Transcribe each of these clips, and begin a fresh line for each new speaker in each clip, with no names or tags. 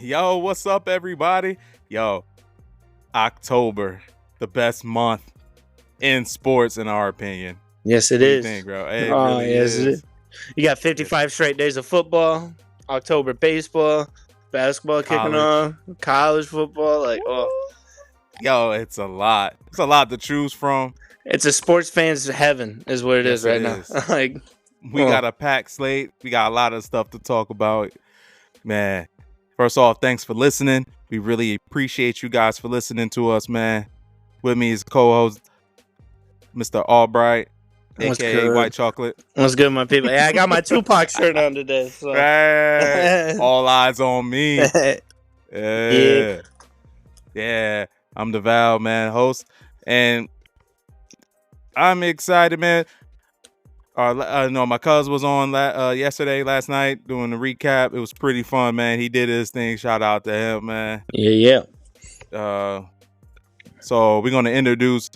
Yo, what's up, everybody? Yo, October, the best month in sports, in our opinion.
Yes, it
What do you
is.
think, bro? It really
yes,
is.
it is. You got 55 straight days of football, October baseball, basketball kicking
College.
on, college football.
Yo, it's a lot. It's a lot to choose from.
It's a sports fan's heaven, is what it
Yes,
is right
it
now.
is. We got a packed slate. We got a lot of stuff to talk about. Man, first off, thanks for listening. We really appreciate you guys for listening to us, man. With me is co-host Mr. Albright, a.k.a. White Chocolate.
What's good, my people? Yeah, I got my Tupac shirt on today. So.
Hey, all eyes on me. Yeah. I'm the Val, man, host. And I'm excited, man. My cousin was on last night doing the recap. It was pretty fun, man. He did his thing. Shout out to him, man.
Yeah.
So we're going to introduce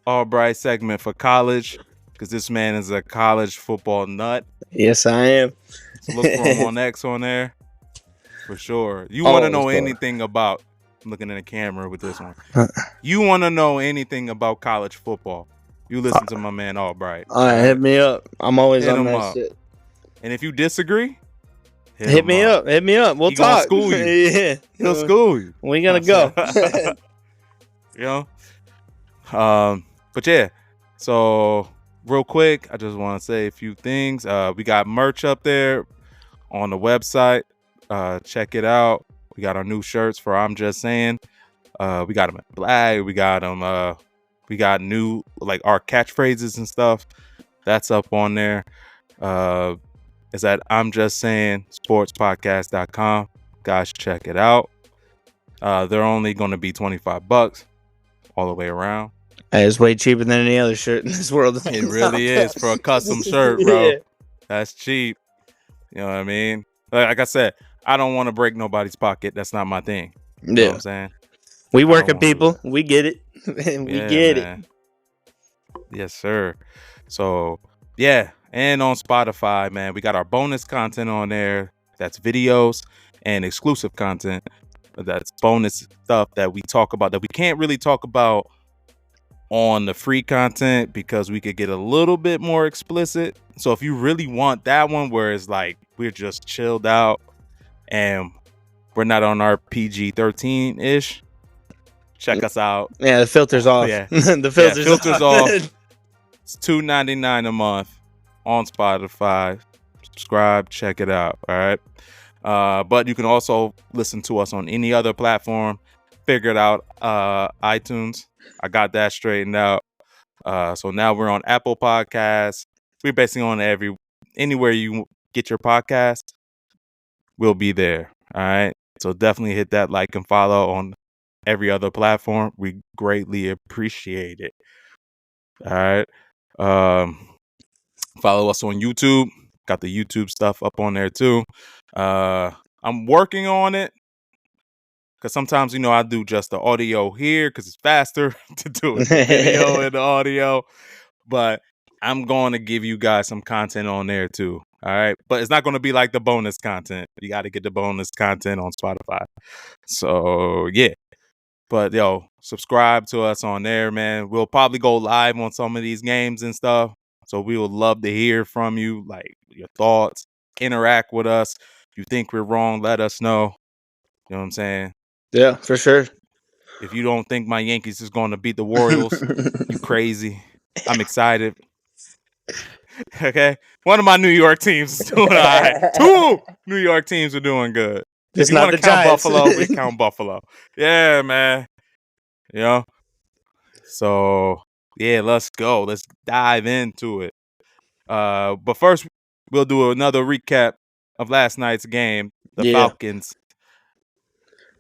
Albright segment for college because this man is a college football nut.
Yes, I am.
So look for him on X on there for sure. You want to know anything about? I'm looking at the camera with this one. You want to know anything about college football? You listen to my man Albright.
All right, hit me up. I'm always
Hit
on
him
that
up.
shit.
And if you disagree,
hit me up. Hit me up. We'll talk.
School you.
Yeah.
He'll school you.
We gonna go.
You know? But yeah. So real quick, I just want to say a few things. We got merch up there on the website. Check it out. We got our new shirts for I'm Just Saying. We got them in black. We got them. We got new our catchphrases and stuff. That's up on there. It's at I'm Just Saying sportspodcast.com. Guys, check it out. They're only going to be $25 all the way around.
Hey, it's way cheaper than any other shirt in this world.
It really is for a custom shirt, bro. Yeah. That's cheap. You know what I mean? Like I said, I don't want to break nobody's pocket. That's not my thing. You know what I'm saying?
We working people. We get it. Get it.
Yes, sir. So, yeah. And on Spotify, man, we got our bonus content on there. That's videos and exclusive content. That's bonus stuff that we talk about that we can't really talk about on the free content because we could get a little bit more explicit. So if you really want that one where it's like we're just chilled out and we're not on our PG-13 ish, check us out.
Yeah, the filter's off.
Yeah.
The filter's
off. It's $2.99 a month on Spotify. Subscribe, check it out. All right. But you can also listen to us on any other platform. Figure it out. iTunes. I got that straightened out. So now we're on Apple Podcasts. We're basically on anywhere you get your podcast. We'll be there. All right. So definitely hit that like and follow on every other platform. We greatly appreciate it. All right. Follow us on YouTube. Got the YouTube stuff up on there too. I'm working on it because sometimes, I do just the audio here because it's faster to do it, the video and the audio. But I'm going to give you guys some content on there too. All right. But it's not going to be like the bonus content. You got to get the bonus content on Spotify. So, yeah. But, subscribe to us on there, man. We'll probably go live on some of these games and stuff. So we would love to hear from you, like your thoughts, interact with us. If you think we're wrong, let us know. You know what I'm saying?
Yeah, for sure.
If you don't think my Yankees is going to beat the Royals, you crazy. I'm excited. Okay? One of my New York teams is doing all right. 2 New York teams are doing good.
It's
if you
want to count
Giants. Buffalo, we count Buffalo. Yeah, man. So, yeah, let's go. Let's dive into it. But first, we'll do another recap of last night's game. The Falcons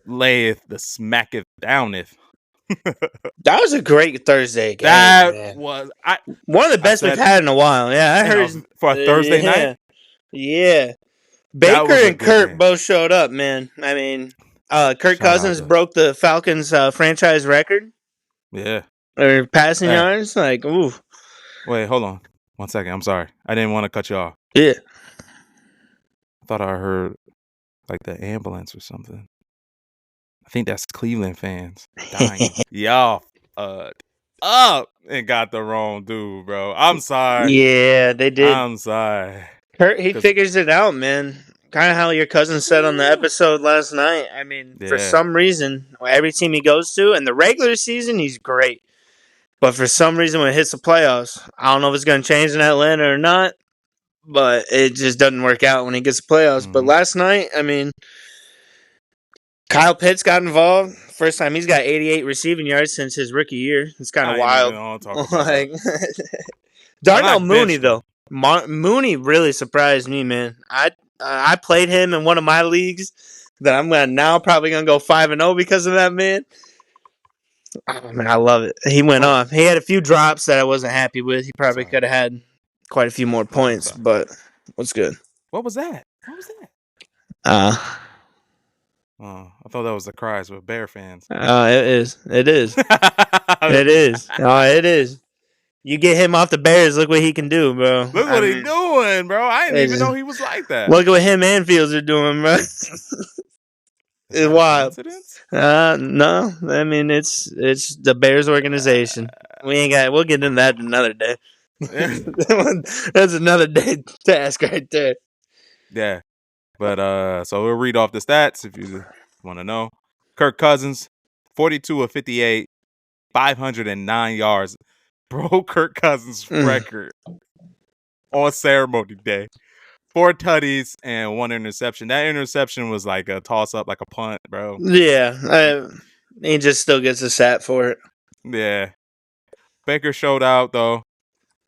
layeth the smacketh downeth.
That was a great Thursday game.
That was
one of the best we've had in a while. Yeah, I heard
for a Thursday night.
Yeah, Baker and Kirk both showed up, man. I mean, Kirk Cousins broke the Falcons franchise record.
Yeah,
or passing yards. Like, ooh.
Wait, hold on. 1 second. I'm sorry. I didn't want to cut you off.
Yeah.
I thought I heard like the ambulance or something. I think that's Cleveland fans dying. Y'all up and got the wrong dude, bro. I'm sorry.
Yeah, they did.
I'm sorry.
Kurt, he figures it out, man. Kind of how your cousin said on the episode last night. I mean, for some reason, every team he goes to, in the regular season, he's great. But for some reason, when it hits the playoffs, I don't know if it's going to change in Atlanta or not, but it just doesn't work out when he gets the playoffs. Mm-hmm. But last night, I mean, Kyle Pitts got involved. First time he's got 88 receiving yards since his rookie year. It's kind of wild. Like, Darnell Mooney, though. Mooney really surprised me, man. I played him in one of my leagues that I'm probably gonna go 5-0 because of that, man. Oh, man, I love it. He went off. He had a few drops that I wasn't happy with. He probably could have had quite a few more points, but what's good?
What was that? I thought that was the cries with Bear fans.
It is. It is. It is. It is. You get him off the Bears, look what he can do, bro.
Look what he's doing, bro. I didn't even know he was like that.
Look what him and Fields are doing, bro. It's wild. No. I mean, it's the Bears organization. We'll get into that another day. That's another day task right there.
Yeah. But so we'll read off the stats if you want to know. Kirk Cousins, 42 of 58, 509 yards. Broke Kirk Cousins' record on ceremony day. 4 tutties and 1 interception. That interception was like a toss-up, like a punt, bro.
Yeah. He just still gets a sat for it.
Yeah. Baker showed out, though.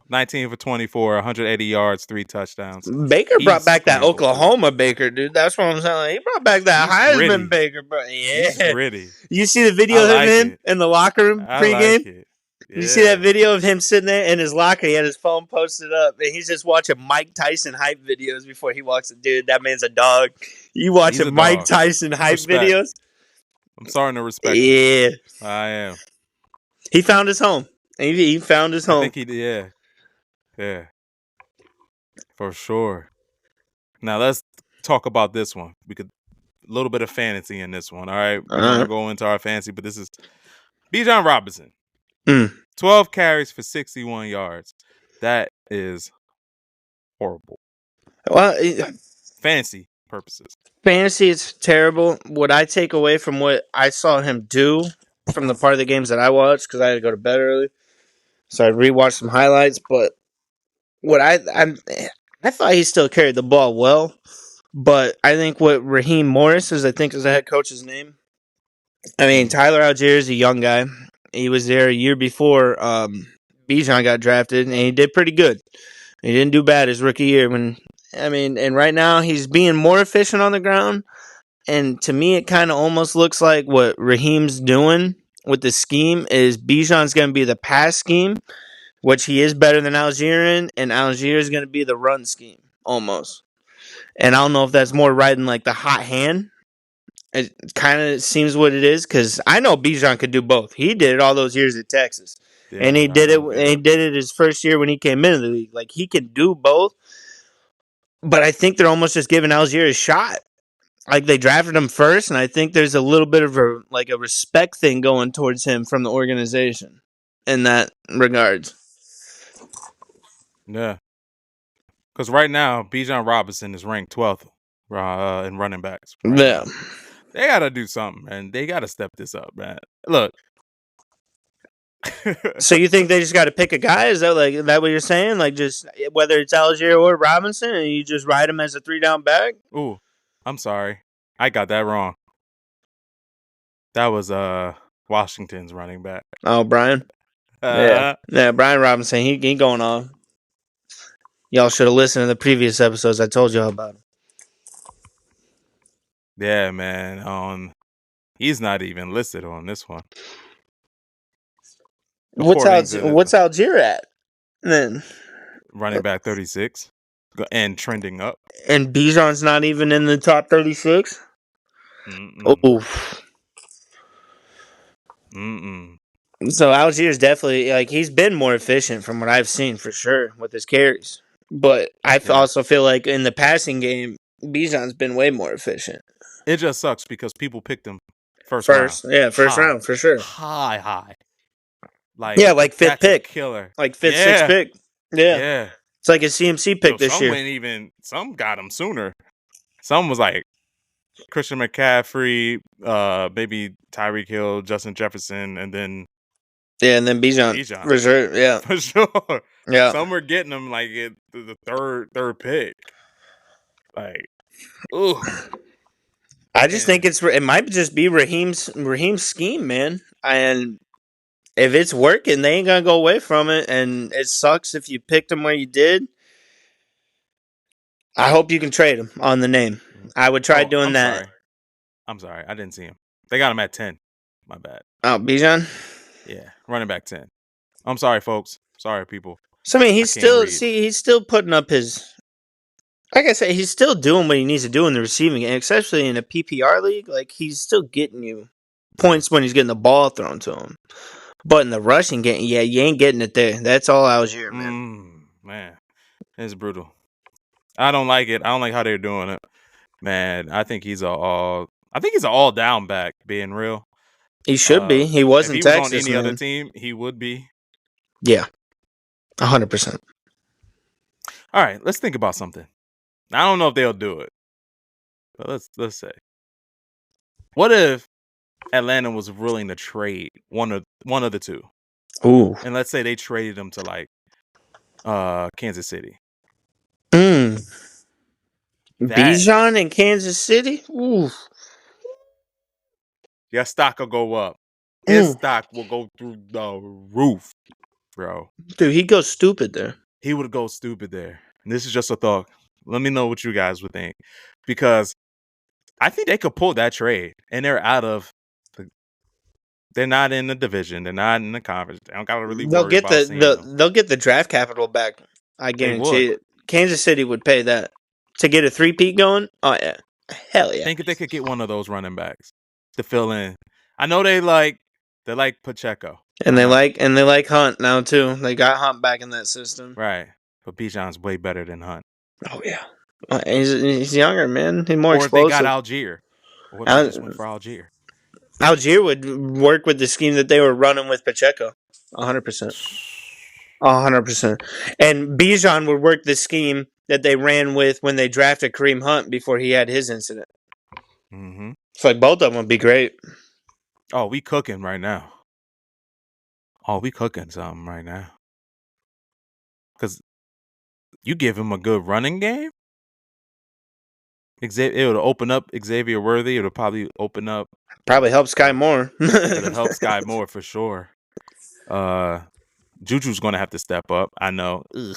19 for 24, 180 yards, 3 touchdowns.
Baker brought back that Oklahoma Baker, dude. That's what I'm saying. He brought back that Heisman Baker, bro. Yeah.
He's gritty.
You see the video of him in the locker room pregame?
Yeah.
You see that video of him sitting there in his locker? He had his phone posted up, and he's just watching Mike Tyson hype videos before he walks in. Dude, that man's a dog. You watching Mike Tyson hype videos?
I'm starting to respect
him. Yeah.
I am.
He found his home. He found his home.
I think he did, yeah. For sure. Now, let's talk about this one. A little bit of fantasy in this one, all right? We're going to go into our fantasy, but this is Bijan Robinson. 12 carries for 61 yards. That is horrible.
Well,
fantasy purposes.
Fantasy is terrible. What I take away from what I saw him do from the part of the games that I watched, because I had to go to bed early, so I rewatched some highlights. But what I thought he still carried the ball well, but I think what Raheem Morris is, I think is the head coach's name. I mean, Tyler Algier is a young guy. He was there a year before Bijan got drafted, and he did pretty good. He didn't do bad his rookie year. And right now he's being more efficient on the ground. And to me, it kind of almost looks like what Raheem's doing with the scheme is Bijan's going to be the pass scheme, which he is better than Algier in, and Algier is going to be the run scheme almost. And I don't know if that's more riding like the hot hand. It kind of seems what it is, because I know Bijan could do both. He did it all those years at Texas, and he did it. And he did it his first year when he came into the league. Like, he can do both, but I think they're almost just giving Algier a shot. Like, they drafted him first, and I think there's a little bit of a respect thing going towards him from the organization in that regards.
Yeah, because right now Bijan Robinson is ranked 12th in running backs.
Yeah.
They got to do something, man. They got to step this up, man. Look.
So you think they just got to pick a guy? Is that what you're saying? Like, just whether it's Algier or Robinson, and you just ride him as a 3-down back?
Ooh, I'm sorry. I got that wrong. That was Washington's running back.
Oh, Brian? Yeah, Brian Robinson. He going off. Y'all should have listened to the previous episodes. I told y'all about him.
Yeah, man. He's not even listed on this one.
What's Algier at then?
Running back 36 and trending up.
And Bijan's not even in the top 36? Oh. So Algier's definitely, like, he's been more efficient from what I've seen for sure with his carries. But I also feel like in the passing game, Bijan's been way more efficient.
It just sucks because people picked him First round.
Yeah, first
High.
round for sure.
High.
Yeah, like fifth
that's
pick.
A killer.
Like fifth, sixth pick. Yeah.
Yeah.
It's like a CMC pick this year.
Some got him sooner. Some was like Christian McCaffrey, maybe Tyreek Hill, Justin Jefferson, and then
and then Bijan. Reserve, yeah.
For sure.
Yeah.
Some were getting them like at the third pick. Like, ooh.
I just think it might just be Raheem's scheme, man. And if it's working, they ain't gonna go away from it. And it sucks if you picked him where you did. I hope you can trade him on the name. I would try doing that.
I'm sorry. I didn't see him. They got him at 10. My bad.
Oh, Bijan?
Yeah, running back 10. I'm sorry, folks. Sorry, people.
So I mean, he's still putting up his. Like I said, he's still doing what he needs to do in the receiving, and especially in a PPR league. Like he's still getting you points when he's getting the ball thrown to him. But in the rushing game, yeah, you ain't getting it there. That's all Algier, man.
Man, it's brutal. I don't like it. I don't like how they're doing it, man. I think he's an all down back. Being real,
he should be. He was in Texas.
Was on any other team, he would be.
Yeah, 100%.
All right, let's think about something. I don't know if they'll do it, but let's say, what if Atlanta was willing to trade one of the two?
Ooh,
and let's say they traded him to like Kansas City.
Bijan in Kansas City? Ooh.
Your stock will go up. His stock will go through the roof, bro.
Dude, he'd go stupid there.
He would go stupid there. And this is just a thought. Let me know what you guys would think. Because I think they could pull that trade. And they're out of they're not in the division. They're not in the conference. They don't gotta really worry about
they'll get the draft capital back. I guarantee it. Kansas City would pay that. To get a 3-peat going? Oh yeah. Hell yeah.
Think if they could get one of those running backs to fill in. I know they like Pacheco.
And they like Hunt now too. They got Hunt back in that system.
Right. But Bijan's way better than Hunt.
Oh yeah. He's younger, man. He's more explosive.
Or if they got Algier. What if they just went for Algier?
Algier would work with the scheme that they were running with Pacheco. 100%. 100%. And Bijan would work the scheme that they ran with when they drafted Kareem Hunt before he had his incident.
Mm-hmm.
It's like both of them would be great.
Oh, we cooking right now. We cooking something right now. Because you give him a good running game, it would open up Xavier Worthy. It would probably open up.
Probably help Sky Moore.
It would help Sky Moore for sure. Juju's going to have to step up. I know. Ugh.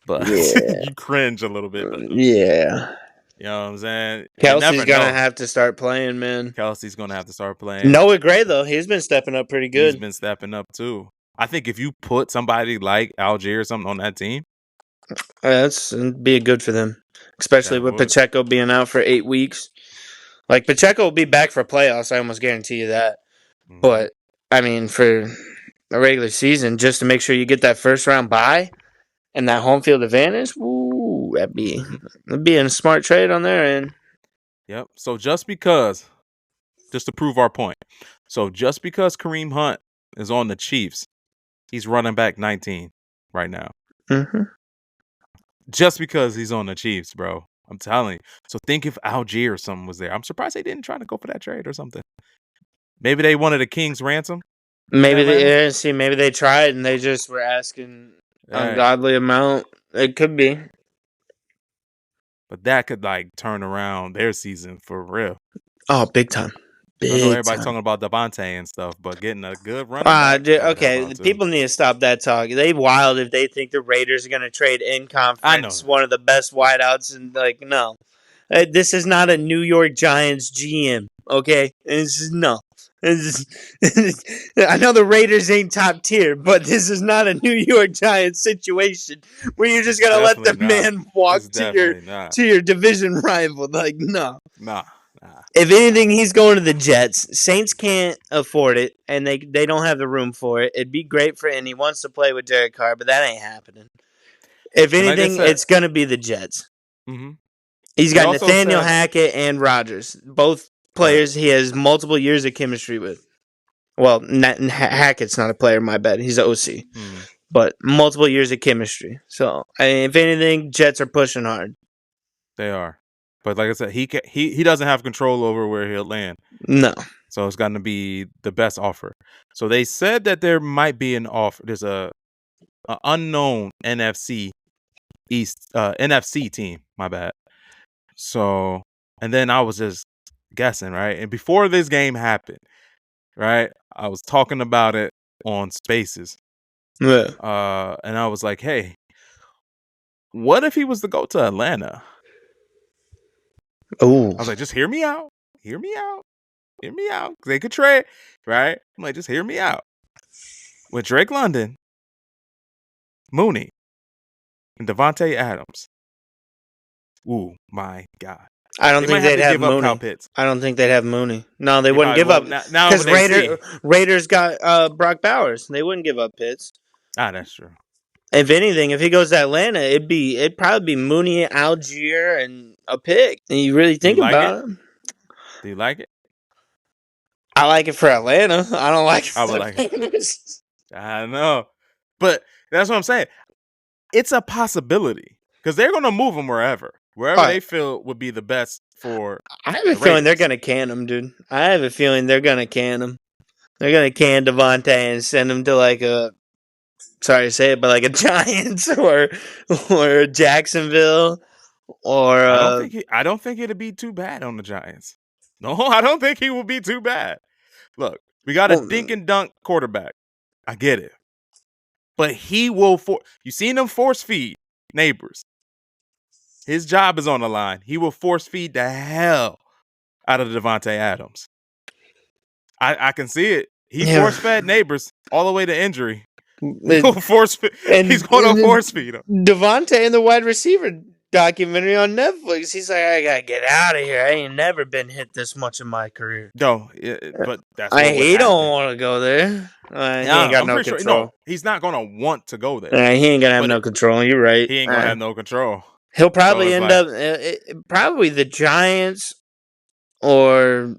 But you cringe a little bit. But,
yeah.
You know what I'm saying?
Kelsey's going to have to start playing, man.
Kelsey's going to have to start playing.
Noah Gray, though, he's been stepping up pretty good.
He's been stepping up, too. I think if you put somebody like Algier or something on that team.
That'd be good for them. Especially with Pacheco being out for 8 weeks. Like, Pacheco will be back for playoffs. I almost guarantee you that. Mm-hmm. But, I mean, for a regular season, just to make sure you get that first round bye and that home field advantage, ooh, that'd be a smart trade on their end.
Yep. So just to prove our point, just because Kareem Hunt is on the Chiefs, he's running back 19 right now.
Mm-hmm.
Just because he's on the Chiefs, bro. I'm telling you. So think if Algier or something was there. I'm surprised they didn't try to go for that trade or something. Maybe they wanted a king's ransom.
Maybe they tried and they just were asking ungodly amount. It could be.
But that could turn around their season for real.
Oh, big time.
I know everybody's talking about Devontae and stuff, but getting a good running back.
Okay, people need to stop that talk. They wild if they think the Raiders are going to trade in conference one of the best wideouts. And no. This is not a New York Giants GM, okay? No. I know the Raiders ain't top tier, but this is not a New York Giants situation where you're just gonna let the man walk to your division rival. No.
Nah.
If anything, he's going to the Jets. Saints can't afford it, and they don't have the room for it. It'd be great for and he wants to play with Derek Carr, but that ain't happening. If anything, it's gonna be the Jets.
Mm-hmm.
He's got Nathaniel Hackett and Rodgers, both players he has multiple years of chemistry with. Well, Hackett's not a player, my bad. He's an OC. But multiple years of chemistry. So, if anything, Jets are pushing hard.
They are. But like I said, he doesn't have control over where he'll land.
No.
So it's going to be the best offer. So they said that there might be an offer. There's a unknown NFC East NFC team. My bad. So, and then I was just guessing, right? And before this game happened, right, I was talking about it on Spaces.
Yeah.
And I was like, hey, what if he was to go to Atlanta?
Oh.
I was like, just hear me out. Hear me out. Hear me out. They could trade, right? I'm like, just hear me out. With Drake London, Mooney, and Devontae Adams. Ooh, my God.
I don't think they'd have
give up
Mooney.
Kyle Pitts.
I don't think they'd have Mooney. No, they wouldn't give up.
Now
Because Raiders got Brock Bowers. They wouldn't give up Pitts.
That's true.
If anything, if he goes to Atlanta, it'd probably be Mooney, Algier, and a pick. And you really think about it.
Do you like it?
I like it for Atlanta. I don't like it for
I would like it. I know. But that's what I'm saying. It's a possibility. Because they're going to move him wherever they feel would be the best for.
I have a feeling they're going to can him, dude. I have a feeling they're going to can him. They're going to can Devontae and send him to like a, sorry to say it, but like a Giants or Jacksonville or.
I don't think it'd be too bad on the Giants. No, I don't think he will be too bad. Look, we got a dink and dunk quarterback. I get it. But he will you seen him force feed Neighbors. His job is on the line. He will force feed the hell out of Devontae Adams. I can see it. He force fed Neighbors all the way to injury. He's going to force feed him.
Devontae in the wide receiver documentary on Netflix. He's like, I gotta get out of here. I ain't never been hit this much in my career.
No, but that's
he don't want to go there. He ain't got no control. Sure, no,
he's not gonna want to go there.
He ain't gonna have no control. You're right.
He ain't gonna have no control.
He'll probably end up probably the Giants or.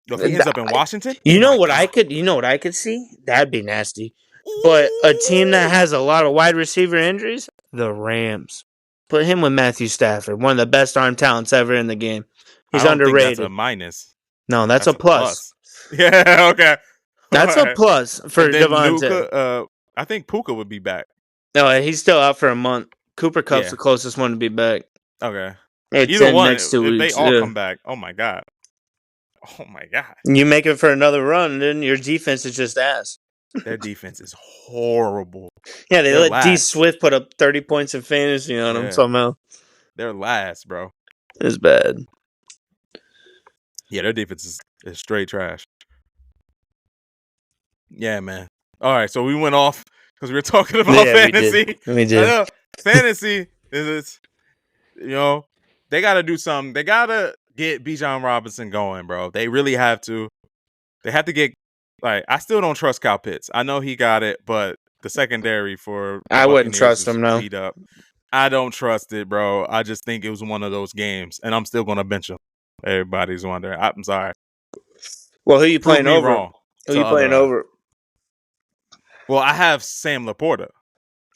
If he ends up in Washington,
you know what I could see? That'd be nasty. But a team that has a lot of wide receiver injuries, the Rams. Put him with Matthew Stafford, one of the best arm talents ever in the game. He's underrated.
Think that's a minus.
No, that's a plus.
Yeah, okay.
That's a plus for Devontae.
I think Puka would be back.
No, he's still out for a month. Cooper Kupp's the closest one to be back.
Okay.
It's either one, next 2 weeks.
They all come back. Oh my god.
You make it for another run, then your defense is just ass.
Their defense is horrible.
Yeah, they let D Swift put up 30 points in fantasy on them somehow.
They're last, bro.
It's bad.
Yeah, their defense is straight trash. Yeah, man. All right, so we went off because we were talking about fantasy.
We did.
I know. Fantasy is, they got to do something. They got to get Bijan Robinson going, bro. They really have to. They have to get. I still don't trust Kyle Pitts. I know he got it, but the secondary for
I wouldn't trust him now.
Up. I don't trust it, bro. I just think it was one of those games, and I'm still gonna bench him. Everybody's wondering. I'm sorry.
Well, who are you playing over? Who are you playing over?
Well, I have Sam Laporta.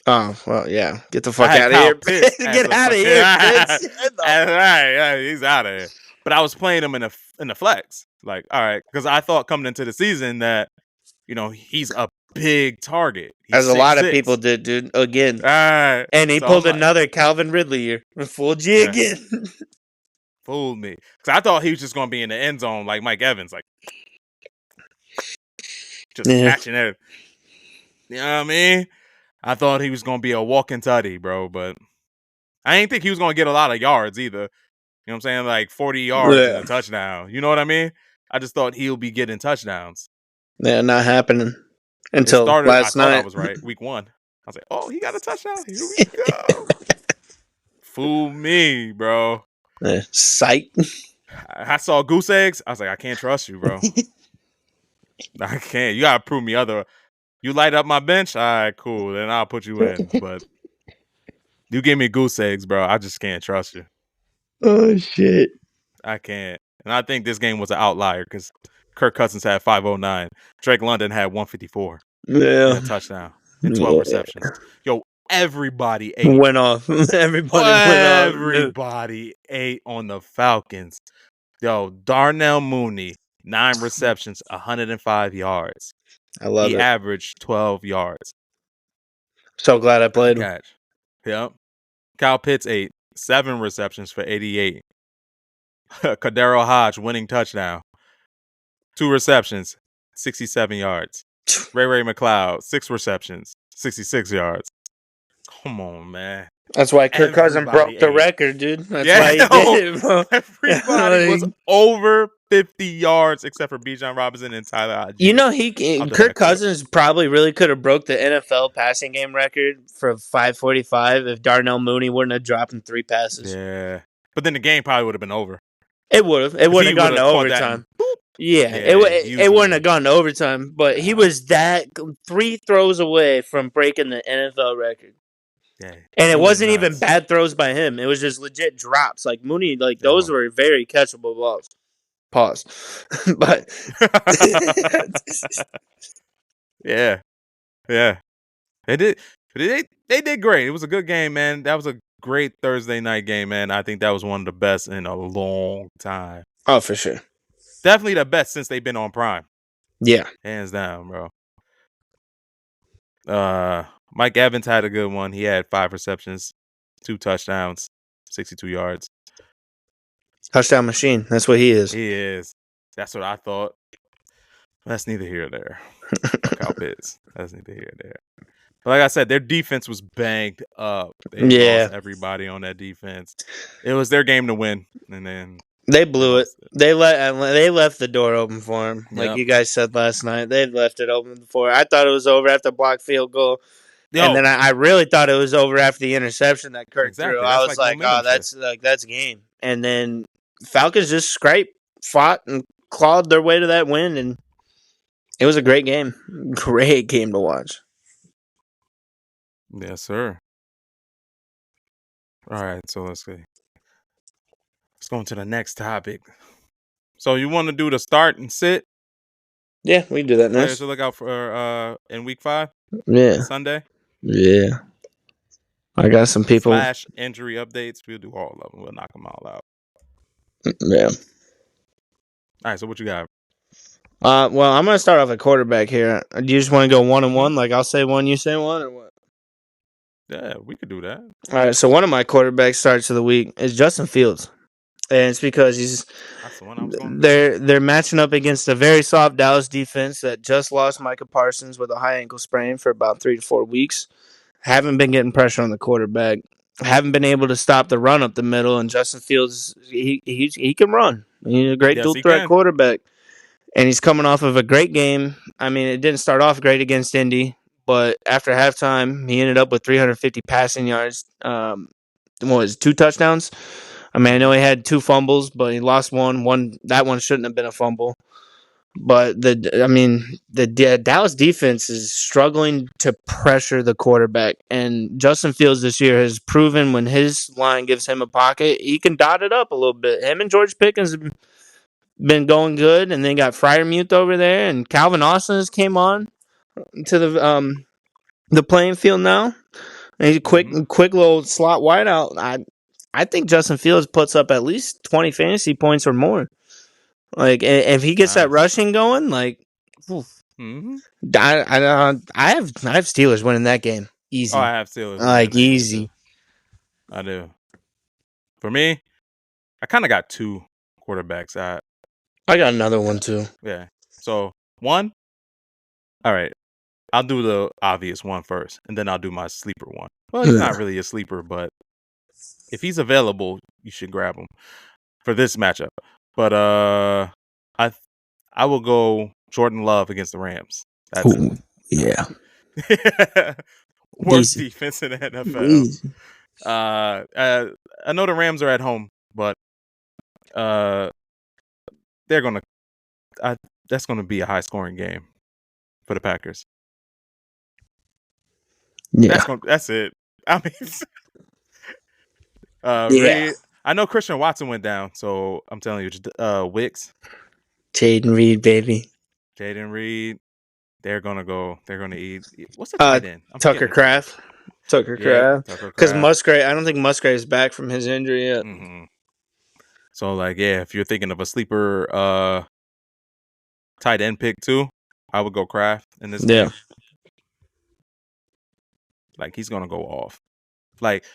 Oh, well, yeah. Get the fuck out of here. Get out of here, Pitts.
That's right. Yeah, he's out of here. But I was playing him in the flex. All right, because I thought coming into the season that, he's a big target.
As a lot of people did, dude. Again.
All right.
And he pulled another Calvin Ridley year. Fooled you again.
Fooled me. Because I thought he was just going to be in the end zone like Mike Evans. Just catching it. You know what I mean? I thought he was going to be a walking tutty, bro. But I didn't think he was going to get a lot of yards either. You know what I'm saying? 40 yards and a touchdown. You know what I mean? I just thought he'll be getting touchdowns.
Yeah, not happening until last night.
I was right. Week 1. I was like, oh, he got a touchdown. Here we go. Fool me, bro.
Sight.
I saw goose eggs. I was like, I can't trust you, bro. I can't. You got to prove me other. You light up my bench? All right, cool. Then I'll put you in. But you give me goose eggs, bro. I just can't trust you.
Oh, shit.
I can't. And I think this game was an outlier because Kirk Cousins had 509. Drake London had 154 and
Yeah.
a touchdown and 12 receptions. Yo, everybody ate.
Went off. Everybody went off.
Everybody ate on the Falcons. Yo, Darnell Mooney, 9 receptions, 105 yards.
I love
He
it.
averaged 12 yards
So glad I
a
played him.
catch. Yep. Kyle Pitts ate 7 receptions for 88. Kadero Hodge winning touchdown. 2 receptions, 67 yards. Ray McLeod, 6 receptions, 66 yards. Come on, man.
That's why Kirk Cousins broke the
ate.
record, dude. That's why he did it, bro.
Everybody was over 50 yards except for Bijan Robinson and Tyler Hodge.
You know, Kirk Cousins probably really could have broke the NFL passing game record for 545 if Darnell Mooney wouldn't have dropped him 3 passes.
Yeah. But then the game probably would have been over.
It would have. It wouldn't have gone to overtime. Yeah, it wouldn't have gone to overtime. But he was that 3 throws away from breaking the NFL record.
Yeah,
and it wasn't even bad throws by him. It was just legit drops. Like Mooney, those were very catchable balls. Pause. But
yeah. They did. They did great. It was a good game, man. That was a great Thursday night game, man. I think that was one of the best in a long time.
Oh, for sure.
Definitely the best since they've been on Prime.
Yeah.
Hands down, bro. Mike Evans had a good one. He had 5 receptions, 2 touchdowns, 62 yards.
Touchdown machine. That's what he is.
He is. That's what I thought. That's neither here nor there. Kyle Pitts. That's neither here nor there. But like I said, their defense was banged up. They lost everybody on that defense. It was their game to win, and then
they blew it. They left the door open for him, like you guys said last night. They left it open for him. I thought it was over after the blocked field goal, and then I really thought it was over after the interception that Kirk threw. I was like, oh, that's game. And then Falcons just fought, and clawed their way to that win, and it was a great game. Great game to watch.
Yes, sir. All right, so let's see. Let's go into the next topic. So you want to do the start and sit?
Yeah, we can do that next.
Players to look out for in week 5?
Yeah.
Sunday?
Yeah. I got some people.
Slash injury updates. We'll do all of them. We'll knock them all out.
Yeah.
All right, so what you got?
Well, I'm going to start off at quarterback here. Do you just want to go 1-1? Like I'll say one, you say one, or what?
Yeah, we could do that.
All right, so one of my quarterback starts of the week is Justin Fields. And it's because
that's the one I was going to
they're matching up against a very soft Dallas defense that just lost Micah Parsons with a high ankle sprain for about 3 to 4 weeks. Haven't been getting pressure on the quarterback. Haven't been able to stop the run up the middle. And Justin Fields, he can run. He's a great dual threat quarterback. And he's coming off of a great game. I mean, it didn't start off great against Indy, but after halftime, he ended up with 350 passing yards. 2 touchdowns? I mean, I know he had 2 fumbles, but he lost one. That one shouldn't have been a fumble. But the Dallas defense is struggling to pressure the quarterback, and Justin Fields this year has proven when his line gives him a pocket, he can dot it up a little bit. Him and George Pickens have been going good, and then got Freiermuth over there, and Calvin Austin has came on to the playing field now. And he's a quick little slot wideout. I think Justin Fields puts up at least 20 fantasy points or more. Like, if he gets that rushing going, like, I have Steelers winning that game easy.
Oh, I have Steelers
like easy.
I do. For me, I kind of got 2 quarterbacks.
I got another one too.
Yeah. So 1. All right. I'll do the obvious one first, and then I'll do my sleeper one. Well, he's not really a sleeper, but if he's available, you should grab him for this matchup. But I will go Jordan Love against the Rams. That's
yeah.
Worst defense in the NFL. I know the Rams are at home, but they're gonna. That's gonna be a high scoring game for the Packers.
Yeah,
that's it. I mean, I know Christian Watson went down, so I'm telling you, just Wicks,
Jaden Reed, baby.
Jaden Reed, they're gonna go. They're gonna eat. What's the tight end? I'm forgetting
Tucker
the tight end.
Craft. Tucker
Yep,
Craft.
Tucker
Because
Craft.
Musgrave, I don't think Musgrave is back from his injury yet.
Mm-hmm. So like, yeah, if you're thinking of a sleeper tight end pick too, I would go Kraft in this game. Like he's gonna go off. Like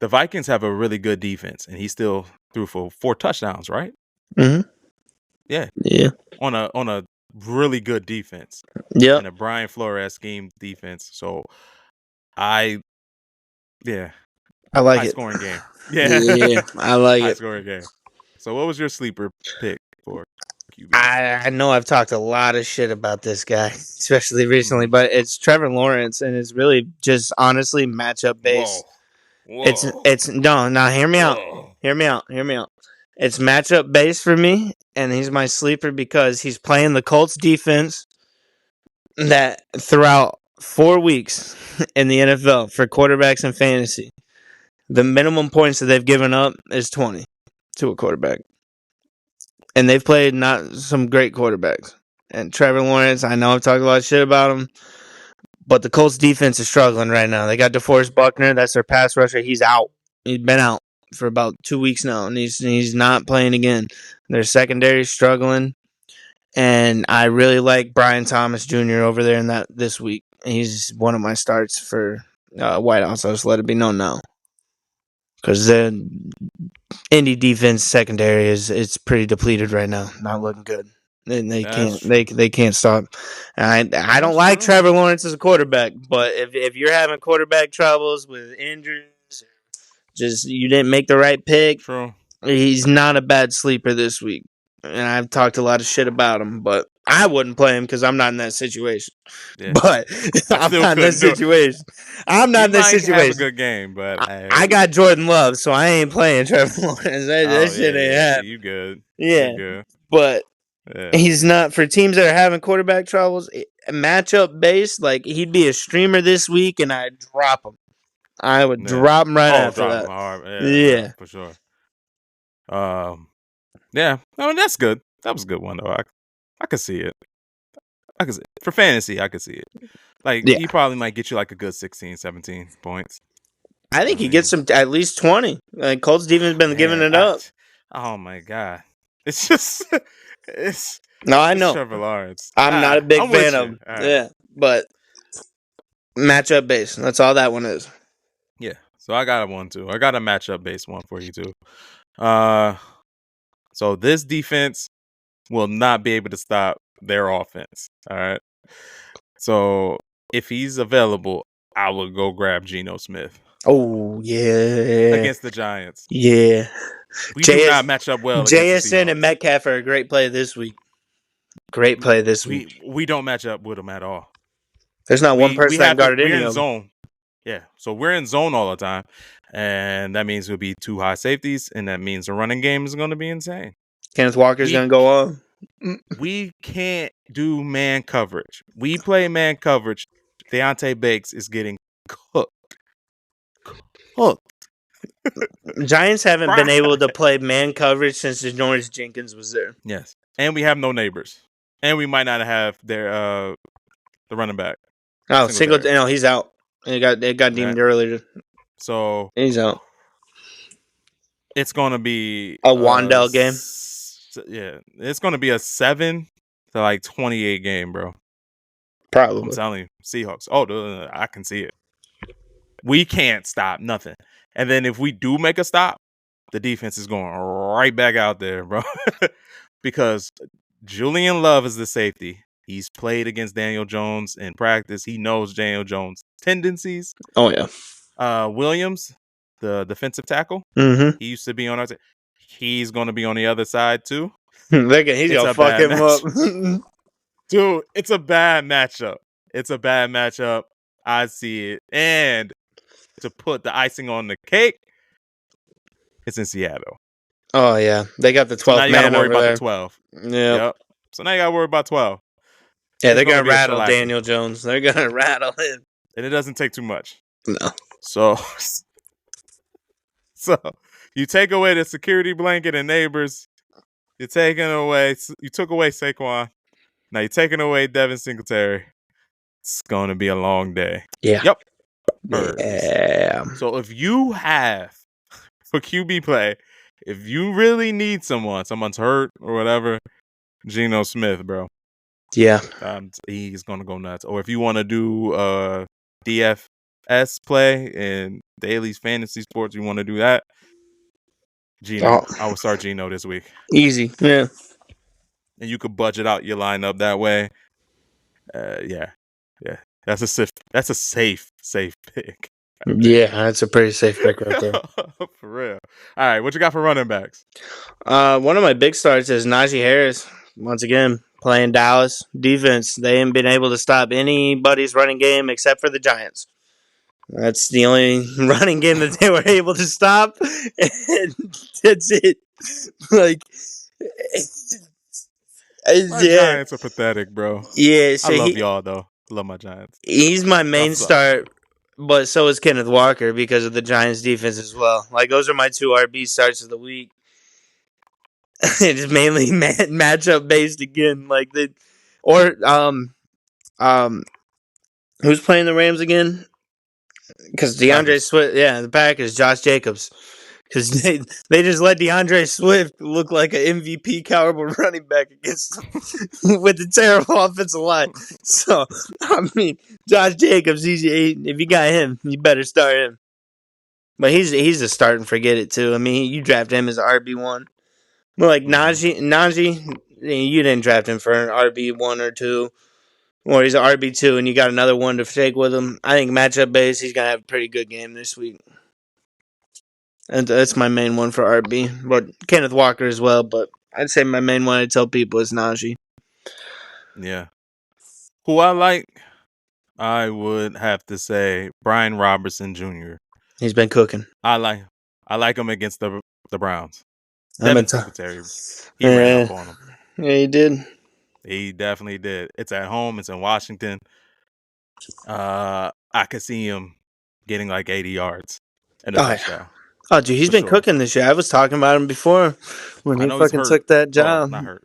the Vikings have a really good defense, and he still threw for 4 touchdowns, right?
Mm-hmm.
Yeah.
Yeah.
On a really good defense.
Yep.
And a Brian Flores scheme defense. So I
like
high
it.
scoring game. Yeah.
Yeah, I like
high
it.
scoring game. So what was your sleeper pick for QB?
I know I've talked a lot of shit about this guy, especially recently, but it's Trevor Lawrence, and it's really just honestly matchup based. It's no, hear me out. Hear me out. It's matchup based for me, and he's my sleeper because he's playing the Colts defense that throughout 4 weeks in the NFL for quarterbacks and fantasy, the minimum points that they've given up is 20 to a quarterback. And they've played not some great quarterbacks. And Trevor Lawrence, I know I've talked a lot of shit about him, but the Colts defense is struggling right now. They got DeForest Buckner, that's their pass rusher. He's out. He's been out for about 2 weeks now, and he's not playing again. Their secondary is struggling, and I really like Brian Thomas Jr. over there in that this week. He's one of my starts for White House. I'll just let it be known now, because the Indy defense secondary it's pretty depleted right now. Not looking good. And they can't stop. I don't like Trevor Lawrence as a quarterback, but if you're having quarterback troubles with injuries, just you didn't make the right pick.
True.
He's not a bad sleeper this week, and I've talked a lot of shit about him, but I wouldn't play him because I'm not in that situation.
Yeah.
But I'm not in that situation. I'm not in that situation.
Have a good game, but
I got Jordan Love, so I ain't playing Trevor Lawrence. That shit ain't happening.
You good?
Yeah,
you good.
But he's not for teams that are having quarterback troubles. Matchup based, like he'd be a streamer this week, and I'd drop him. I would drop him right after that.
Hard. Yeah, for sure. Yeah, I mean that's good. That was a good one though. I could see it. For fantasy, I could see it. Like he probably might get you like a good 16, 17 points.
I think he gets him at least 20. Like Colts defense been giving it up.
Oh my god, it's just it's.
No, I know.
Trevor Lawrence.
I'm not a big fan of him. Right. Yeah, but matchup based. That's all that one is.
Yeah, so I got one too. I got a matchup based one for you too. So this defense will not be able to stop their offense. All right. So if he's available, I will go grab Geno Smith.
Oh yeah,
against the Giants.
Yeah,
we do not match up well.
JSN and Metcalf are a great play this week. Great play this week.
We don't match up with them at all.
There's not one person that guarded any of them.
We're in zone. Yeah, so we're in zone all the time, and that means it'll be 2 high safeties, and that means the running game is going to be insane.
Kenneth Walker's going to go on.
We can't do man coverage. We play man coverage. Deontay Banks is getting cooked.
Giants haven't been able to play man coverage since Janoris Jenkins was there.
Yes, and we have no neighbors, and we might not have their the running back.
Oh, no, he's out. It got deemed earlier.
So
he's out.
It's gonna be
a Wandell game.
Yeah, it's gonna be a 7 to like 28 game, bro.
Probably.
I'm telling you, Seahawks. Oh, I can see it. We can't stop nothing. And then if we do make a stop, the defense is going right back out there, bro. Because Julian Love is the safety. He's played against Daniel Jones in practice. He knows Daniel Jones' tendencies.
Oh, yeah.
Williams, the defensive tackle, he used to be on our side. He's going to be on the other side, too.
He's going to fuck him up.
Dude, it's a bad matchup. I see it. And to put the icing on the cake, it's in Seattle.
Oh, yeah. They got the 12th man over there. Now you got to worry about
the 12.
Yep.
So now you got to worry about 12.
Yeah, they're going to rattle Daniel Jones. They're going to rattle him.
And it doesn't take too much.
No.
So You take away the security blanket and neighbors. You took away Saquon. Now you're taking away Devin Singletary. It's going to be a long day.
Yeah.
Yep.
Yeah.
So if you have for QB play, if you really need someone's hurt or whatever, Geno Smith, bro.
Yeah.
He's gonna go nuts. Or if you want to do DFS play in Daily's Fantasy Sports, you want to do that, Geno.
Oh,
I would start Geno this week.
easy. Yeah.
And you could budget out your lineup that way. Yeah. That's a safe pick.
Yeah, that's a pretty safe pick right there.
For real. All right, what you got for running backs?
One of my big starts is Najee Harris. Once again, playing Dallas defense. They haven't been able to stop anybody's running game except for the Giants. That's the only running game that they were able to stop, and that's it. Like,
My
yeah,
Giants are pathetic, bro.
yeah.
I
So
love y'all though. I love my Giants.
he's my
Y'all
main
suck.
start, but so is Kenneth Walker because of the Giants defense as well. Like those are my two RB starts of the week. It's mainly matchup based again. Like who's playing the Rams again? Because DeAndre
Packers.
Swift, the Packers, Josh Jacobs. Because they just let DeAndre Swift look like an MVP caliber running back against them with the terrible offensive line. So, I mean, Josh Jacobs, if you got him, you better start him. But he's a start and forget it, too. I mean, you draft him as an RB1. But like Najee, you didn't draft him for an RB1 or 2. Or he's an RB2 and you got another one to take with him. I think matchup base, he's going to have a pretty good game this week. And that's my main one for RB. But Kenneth Walker as well. But I'd say my main one I tell people is Najee.
Yeah. Who I like, I would have to say Brian Robertson Jr.
He's been cooking.
I like him against the Browns.
I'm
Devin
a
Singletary, he ran up on him.
Yeah, he did.
He definitely did. It's at home. It's in Washington. I could see him getting like 80 yards and a touchdown.
Oh, dude, he's been cooking this year. I was talking about him before when he fucking took that job
not hurt.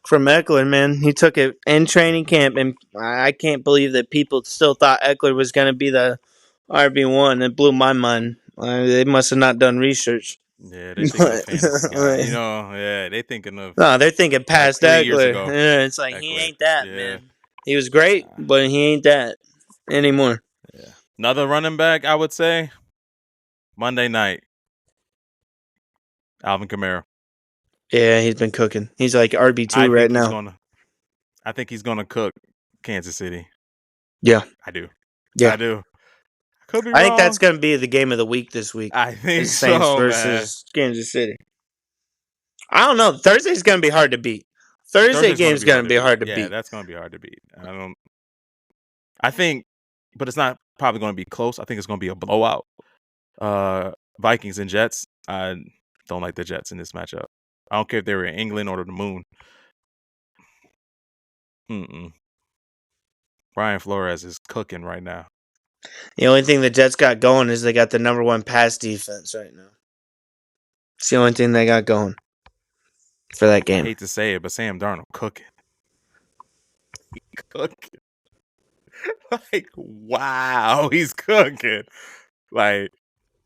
from Eckler, man. He took it in training camp, and I can't believe that people still thought Eckler was going to be the RB1. It blew my mind. They must have not done research.
Yeah, they think of fantasy guy. They thinking of.
No, they're thinking past
like 3 years
Eckler.
ago.
Yeah, it's like
Eckler.
he ain't that, man. He was great, but he ain't that anymore.
Yeah. Another running back, I would say, Monday night, Alvin Kamara.
Yeah, he's been cooking. He's like RB2 right now.
I think he's gonna cook Kansas City.
Yeah,
I do.
Yeah,
I do. Could be
I
wrong.
think that's going to be the game of the week this week.
I think
Saints
so,
versus Kansas City. I don't know. Thursday's going to be hard to beat. Thursday game's going to be hard to beat.
Yeah, that's going to be hard to beat. I think, but it's not probably going to be close. I think it's going to be a blowout. Vikings and Jets. I don't like the Jets in this matchup. I don't care if they were in England or the moon. Brian Flores is cooking right now.
The only thing the Jets got going is they got the number 1 pass defense right now. It's the only thing they got going for that game.
I hate to say it, but Sam Darnold cooking. Cooking. Like, wow, he's cooking. Like,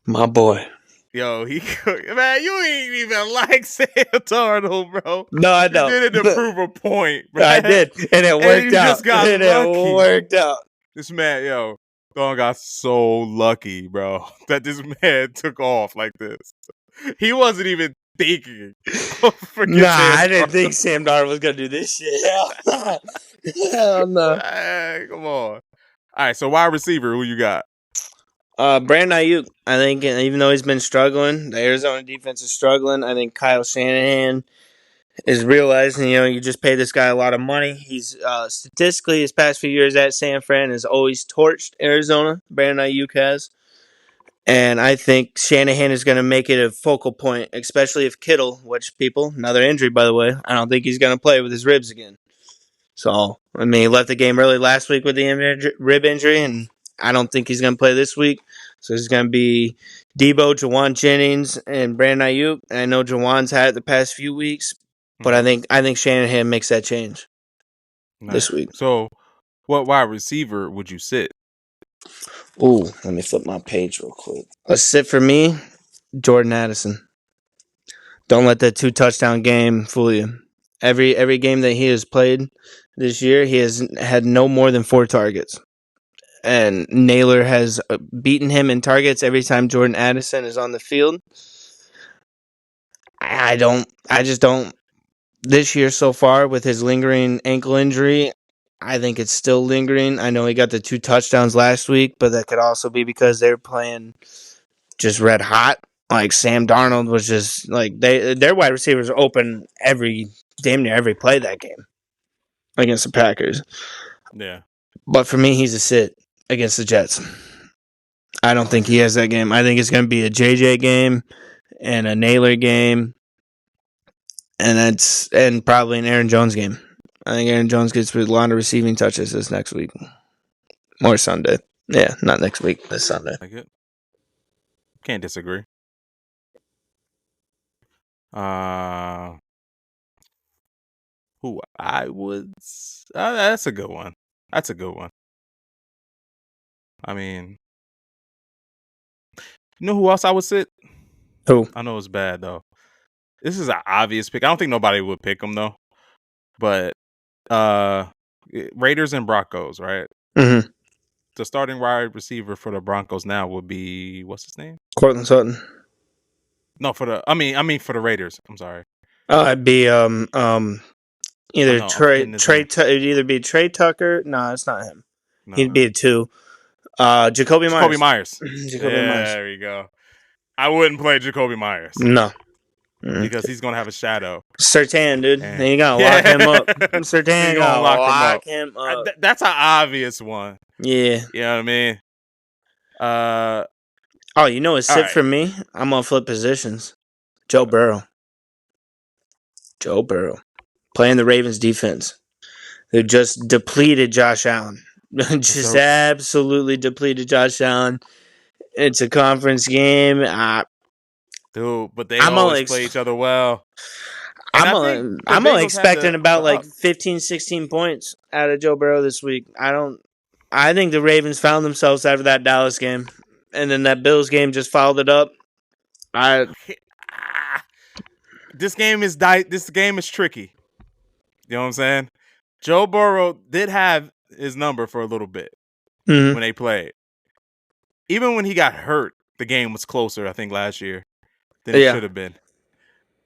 my boy.
Yo, he cooking. Man, you ain't even like Sam Darnold, bro.
No, I know.
You did it to prove a point, bro.
I did, and it worked out.
Just got lucky.
It worked out.
This man, Dawn got so lucky, bro, that this man took off like this. He wasn't even thinking.
I didn't think Sam Darnold was gonna do this shit. Hell no.
Hey, come on. All right, so wide receiver, who you got?
Brandon Ayuk. I think even though he's been struggling, the Arizona defense is struggling. I think Kyle Shanahan is realizing, you just pay this guy a lot of money. He's statistically his past few years at San Fran has always torched Arizona. Brandon Ayuk has. And I think Shanahan is going to make it a focal point, especially if Kittle, another injury, by the way, I don't think he's going to play with his ribs again. So, I mean, he left the game early last week with the rib injury, and I don't think he's going to play this week. So he's going to be Debo, Jawan Jennings, and Brandon Ayuk. And I know Jawan's had it the past few weeks, but I think Shanahan makes that change this week.
So, what wide receiver would you sit?
Ooh, let me flip my page real quick. A sit for me, Jordan Addison. Don't let that 2-touchdown game fool you. Every game that he has played this year, he has had no more than 4 targets. And Naylor has beaten him in targets every time Jordan Addison is on the field. I just don't. This year so far, with his lingering ankle injury, I think it's still lingering. I know he got the 2 touchdowns last week, but that could also be because they're playing just red hot. Like Sam Darnold was just like their wide receivers are open damn near every play that game against the Packers.
Yeah.
But for me, he's a sit against the Jets. I don't think he has that game. I think it's going to be a JJ game and a Naylor game, and probably an Aaron Jones game. I think Aaron Jones gets a lot of receiving touches this next week or Sunday. Yeah, not next week. This Sunday.
Like it. Can't disagree. Who I would? That's a good one. That's a good one. I mean, you know who else I would sit?
Who?
I know it's bad though. This is an obvious pick. I don't think nobody would pick him though. But Raiders and Broncos, right?
Mm-hmm.
The starting wide receiver for the Broncos now would be what's his name?
Cortland Sutton.
No, for the I mean for the Raiders. I'm sorry.
It'd be either it'd either be Trey Tucker. No, it's not him.
No,
He'd be a 2. Jacoby
Myers.
Jacoby Myers.
There you go. I wouldn't play Jacoby Myers.
No.
Because he's gonna have a shadow.
Surtain, dude. And you gotta lock him up. Surtain,
you
gotta lock him up.
That's an obvious one.
Yeah.
You know what I mean?
You know, a sit for me. I'm gonna flip positions. Joe Burrow. Playing the Ravens defense. They just depleted Josh Allen. Just absolutely depleted Josh Allen. It's a conference game.
Dude, but they always play each other well. And
I'm only expecting about like 15, 16 points out of Joe Burrow this week. I think the Ravens found themselves after that Dallas game. And then that Bills game just followed it up.
This game is tricky. You know what I'm saying? Joe Burrow did have his number for a little bit when they played. Even when he got hurt, the game was closer, I think, last year than it should have been.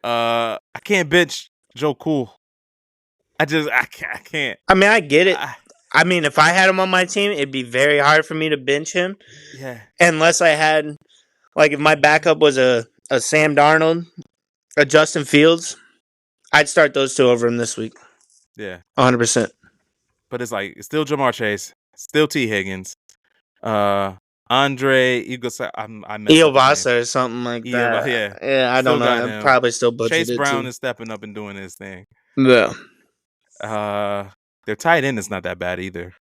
I can't bench Joe Cool. I can't.
I mean, I get it. I mean, if I had him on my team, it'd be very hard for me to bench him.
Yeah.
Unless I had, like, if my backup was a Sam Darnold, a Justin Fields, I'd start those 2 over him this week.
Yeah.
100%.
But it's still Jamar Chase, still T. Higgins, Andre
Iovasa or something like that. Yeah, I don't know. I probably still butchered
Chase
it
Brown
too.
is stepping up and doing his thing.
Yeah.
Their tight end is not that bad either.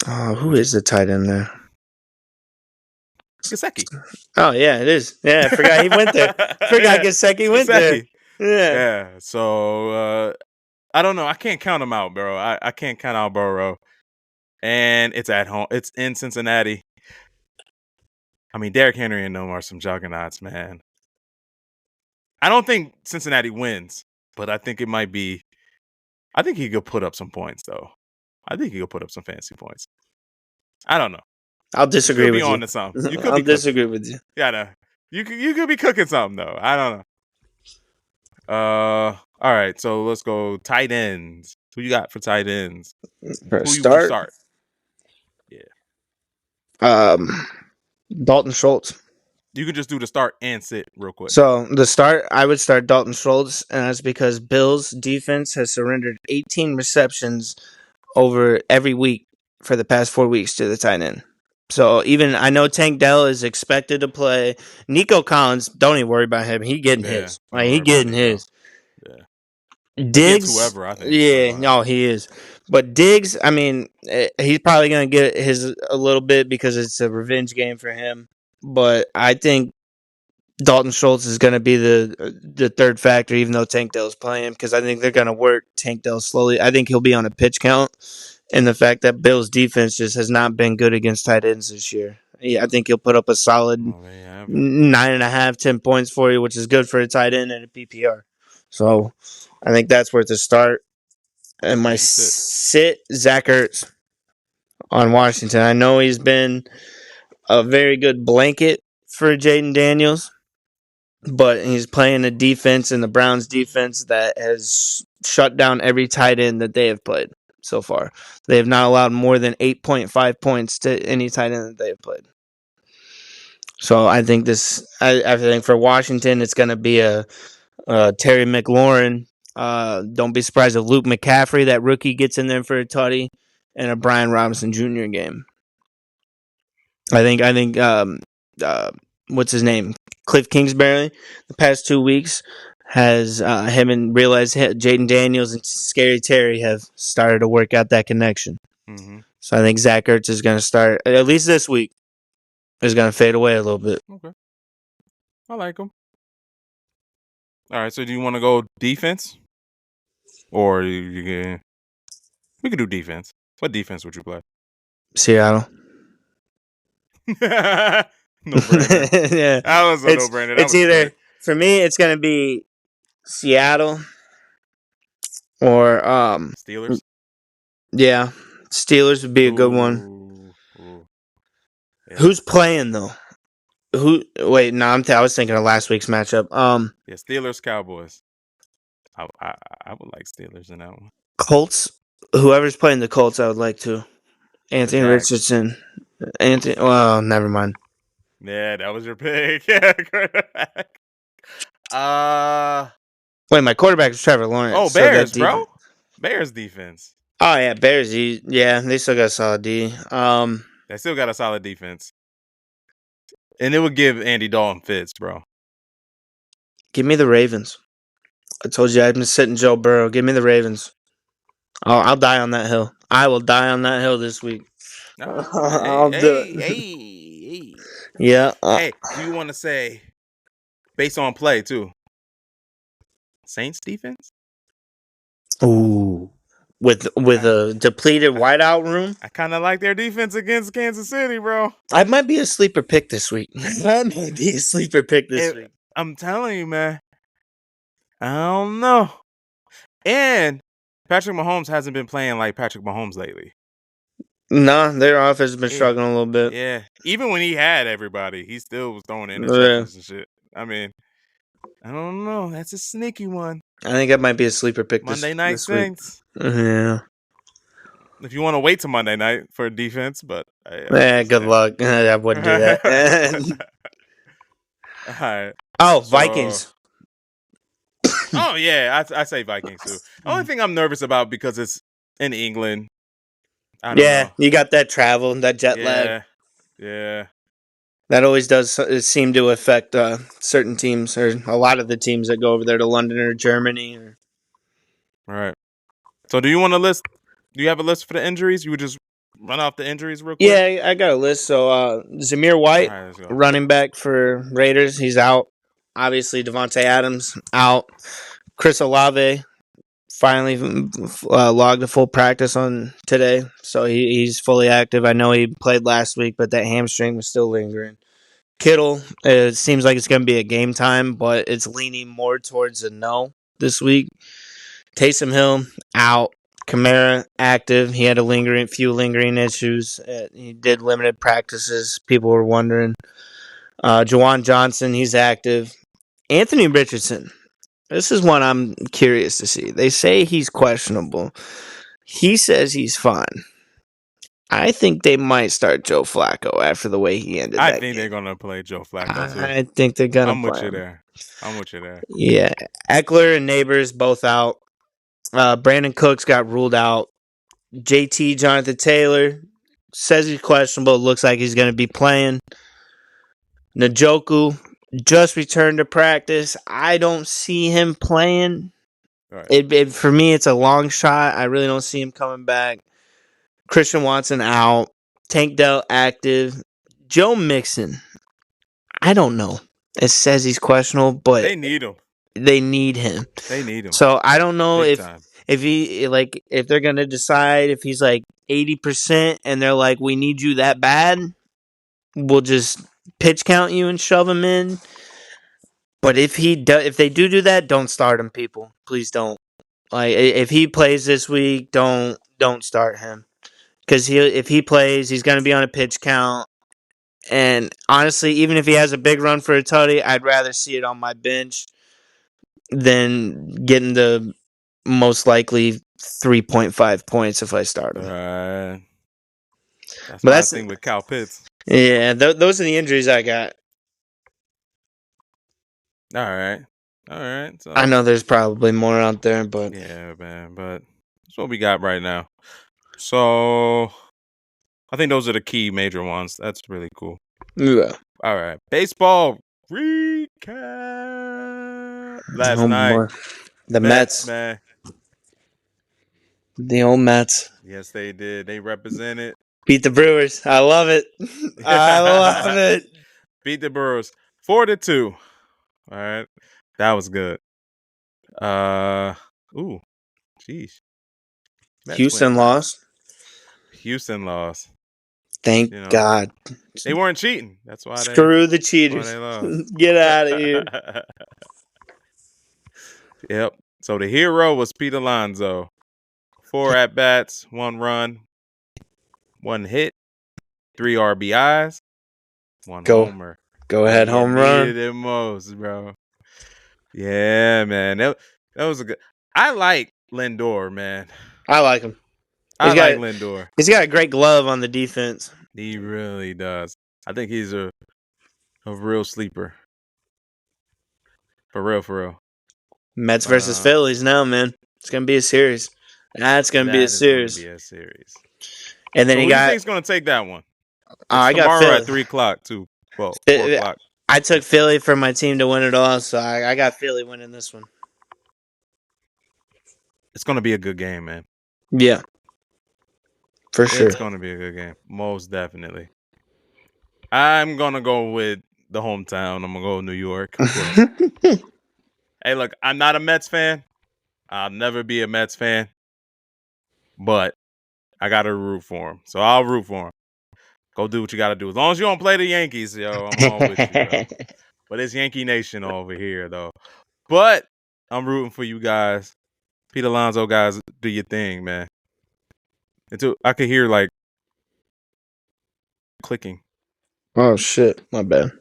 Who is the tight end there?
Gesicki.
Oh, yeah, it is. Yeah, I forgot he went there. Gesicki went there.
Yeah. So, I don't know. I can't count him out, bro. I can't count out Burrow. And it's at home. It's in Cincinnati. I mean, Derrick Henry and them are some juggernauts, man. I don't think Cincinnati wins, but I think it might be. I think he could put up some points, though. I think he could put up some fancy points. I don't know.
I'll disagree with you.
On to something. You could
I'll disagree with you.
Yeah, no. You could be cooking something though. I don't know. All right. So let's go tight ends. Who you got for tight ends?
For start? Yeah. Dalton Schultz.
You could just do the start and sit real quick.
So the start, I would start Dalton Schultz, and that's because Bills defense has surrendered 18 receptions over every week for the past 4 weeks to the tight end. So even I know Tank Dell is expected to play. Nico Collins, don't even worry about him. He getting his. Like he getting his.
Yeah.
Diggs,
whoever I think.
Yeah, no, he is. But Diggs, I mean, he's probably gonna get his a little bit because it's a revenge game for him. But I think Dalton Schultz is going to be the third factor, even though Tank Dell's playing, because I think they're going to work Tank Dell slowly. I think he'll be on a pitch count, and the fact that Bill's defense just has not been good against tight ends this year. Yeah, I think he'll put up a solid
Oh, they haven't.
9.5, 10 points for you, which is good for a tight end and a PPR. So I think that's worth a start. And my
Who you sit?
sit Zach Ertz on Washington. I know he's been a very good blanket for Jaden Daniels, but he's playing a defense in the Browns defense that has shut down every tight end that they have played so far. They have not allowed more than 8.5 points to any tight end that they have played. So I think I think for Washington, it's going to be a Terry McLaurin. Don't be surprised if Luke McCaffrey, that rookie, gets in there for a tutty, and a Brian Robinson Jr. game. I think what's his name? Cliff Kingsbury, the past 2 weeks, has him and realized Jaden Daniels and Scary Terry have started to work out that connection.
Mm-hmm.
So I think Zach Ertz is going to start, at least this week, is going to fade away a little bit.
Okay. I like him. All right, so do you want to go defense? Or we could do defense. What defense would you play?
Seattle.
No-brainer.
Yeah.
That was a no-brainer. That
It's
was
either,
quick.
for me, it's going to be Seattle or,
Steelers?
yeah, Steelers would be a good one.
Ooh. Yeah.
Who's playing, though? Wait, no, I was thinking of last week's matchup.
Yeah, Steelers, Cowboys. I would like Steelers in that one.
Colts. Whoever's playing the Colts, I would like to. Anthony
Jags.
Richardson. Well, never mind.
Yeah, that was your pick. Yeah, quarterback.
Wait, my quarterback is Trevor Lawrence.
Oh,
so that
Bears, bro. Bears defense.
Oh yeah, Bears. Yeah, they still got a solid D.
They still got a solid defense. And it would give Andy Dalton fits, bro.
Give me the Ravens. I told you I've been sitting Joe Burrow. Give me the Ravens. I'll die on that hill. I will die on that hill this week. I'll do it.
Hey.
Yeah.
Hey, do you want to say, based on play, too, Saints defense?
Ooh. With a depleted wideout room?
I kind of like their defense against Kansas City, bro.
I might be a sleeper pick this week. That might be a sleeper pick this week.
I'm telling you, man. I don't know. And Patrick Mahomes hasn't been playing like Patrick Mahomes lately.
Nah, their offense has been struggling a little bit.
Yeah. Even when he had everybody, he still was throwing interceptions and shit. I mean, I don't know. That's a sneaky one.
I think that might be a sleeper pick
Monday night
this
Saints.
week. Yeah.
If you want to wait till Monday night for defense, but
good luck. I wouldn't do that.
All right.
Oh, Vikings.
Oh yeah, I say Vikings too. The only thing I'm nervous about because it's in England. I don't know.
You got that travel, that jet lag.
Yeah.
That always does seem to affect certain teams, or a lot of the teams that go over there to London or Germany.
All right. So do you want to list? Do you have a list for the injuries? You would just run off the injuries real quick?
Yeah, I got a list. So Zamir White, running back for Raiders, he's out. Obviously, Devontae Adams out. Chris Olave finally logged a full practice on today, so he's fully active. I know he played last week, but that hamstring was still lingering. Kittle, it seems like it's going to be a game time, but it's leaning more towards a no this week. Taysom Hill, out. Kamara, active. He had a few lingering issues. He did limited practices. People were wondering. Juwan Johnson, he's active. Anthony Richardson. This is one I'm curious to see. They say he's questionable. He says he's fine. I think they might start Joe Flacco after the way he ended that
I think
game.
they're going to play Joe Flacco, too.
I think they're going to
play. I'm with you there.
Yeah. Eckler and Neighbors both out. Brandon Cooks got ruled out. JT, Jonathan Taylor, says he's questionable. Looks like he's going to be playing. Njoku just returned to practice. I don't see him playing. Right. For me, it's a long shot. I really don't see him coming back. Christian Watson out. Tank Dell active. Joe Mixon. I don't know. It says he's questionable, but
They need him.
they need him.
They need him.
So I don't know
Big
if
time.
if they're gonna decide if he's like 80% and they're like, we need you that bad, we'll just pitch count you and shove him in. But if they do that, don't start him, people. Please don't. Like if he plays this week, don't start him because if he plays, he's gonna be on a pitch count. And honestly, even if he has a big run for a tutty, I'd rather see it on my bench than getting the most likely 3.5 points if I start him.
That's
But
my
that's
thing with Kyle Pitts.
yeah. Those are the injuries I got.
All right. So
I know there's probably more out there, but
yeah, man. But that's what we got right now. So I think those are the key major ones. That's really cool.
yeah.
All right. Baseball recap. Last night.
Boy. The Mets,
man.
the old Mets,
Yes, they did. They represented.
beat the Brewers. I love it. I love it.
Beat the Brewers 4-2. All right. That was good. Ooh. Jeez.
Houston lost.
Houston lost.
Thank God.
They weren't cheating. That's why
Screw the cheaters.
They lost.
Get out of here.
Yep. So the hero was Pete Alonso. 4 at-bats, 1 run, 1 hit, 3 RBIs, 1 homer.
Go ahead, home run.
Needed it most, bro. Yeah, man. That was a good. I like Lindor, man.
I like him.
I like Lindor.
He's got a great glove on the defense.
He really does. I think he's a real sleeper. For real.
Mets versus Phillies now, man. It's gonna be a series. That's gonna be a series. And then
who do you think's gonna take that one?
I got
tomorrow
Philly
at 3:00 too. Well, 4:00.
I took Philly for my team to win it all, so I got Philly winning this one.
It's gonna be a good game, man.
Yeah, for sure.
It's gonna be a good game, most definitely. I'm gonna go with the hometown. I'm gonna go with New York, of course. Hey, look, I'm not a Mets fan. I'll never be a Mets fan, but I gotta root for him. So I'll root for him. Go do what you gotta do. As long as you don't play the Yankees, yo, I'm all with you, bro. But it's Yankee Nation over here, though. But I'm rooting for you guys. Pete Alonso, guys, do your thing, man. I could hear like clicking.
Oh shit, my bad.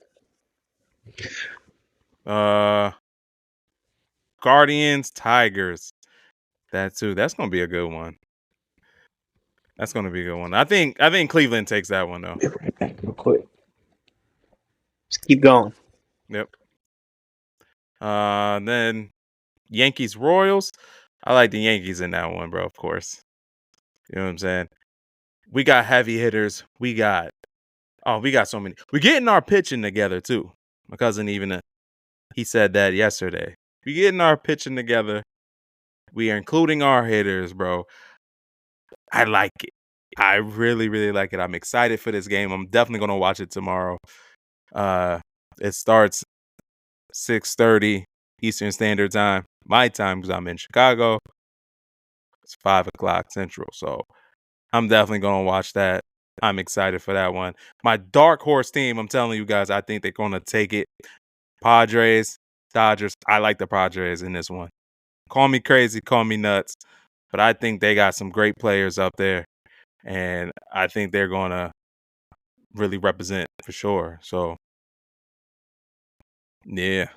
Guardians, Tigers. That too. That's gonna be a good one. That's gonna be a good one. I think Cleveland takes that one though.
Be right back real quick. Just keep going.
Yep. Then Yankees, Royals. I like the Yankees in that one, bro. Of course. You know what I'm saying? We got heavy hitters. We got so many. We're getting our pitching together too. My cousin he said that yesterday. We're getting our pitching together. We are including our hitters, bro. I like it. I really, really like it. I'm excited for this game. I'm definitely gonna watch it tomorrow. It starts 6:30 Eastern Standard Time. My time, because I'm in Chicago. It's 5:00 Central. So I'm definitely gonna watch that. I'm excited for that one. My dark horse team, I'm telling you guys, I think they're gonna take it. Padres, Dodgers. I like the Padres in this one. Call me crazy, call me nuts, but I think they got some great players up there, and I think they're gonna really represent for sure. So, yeah,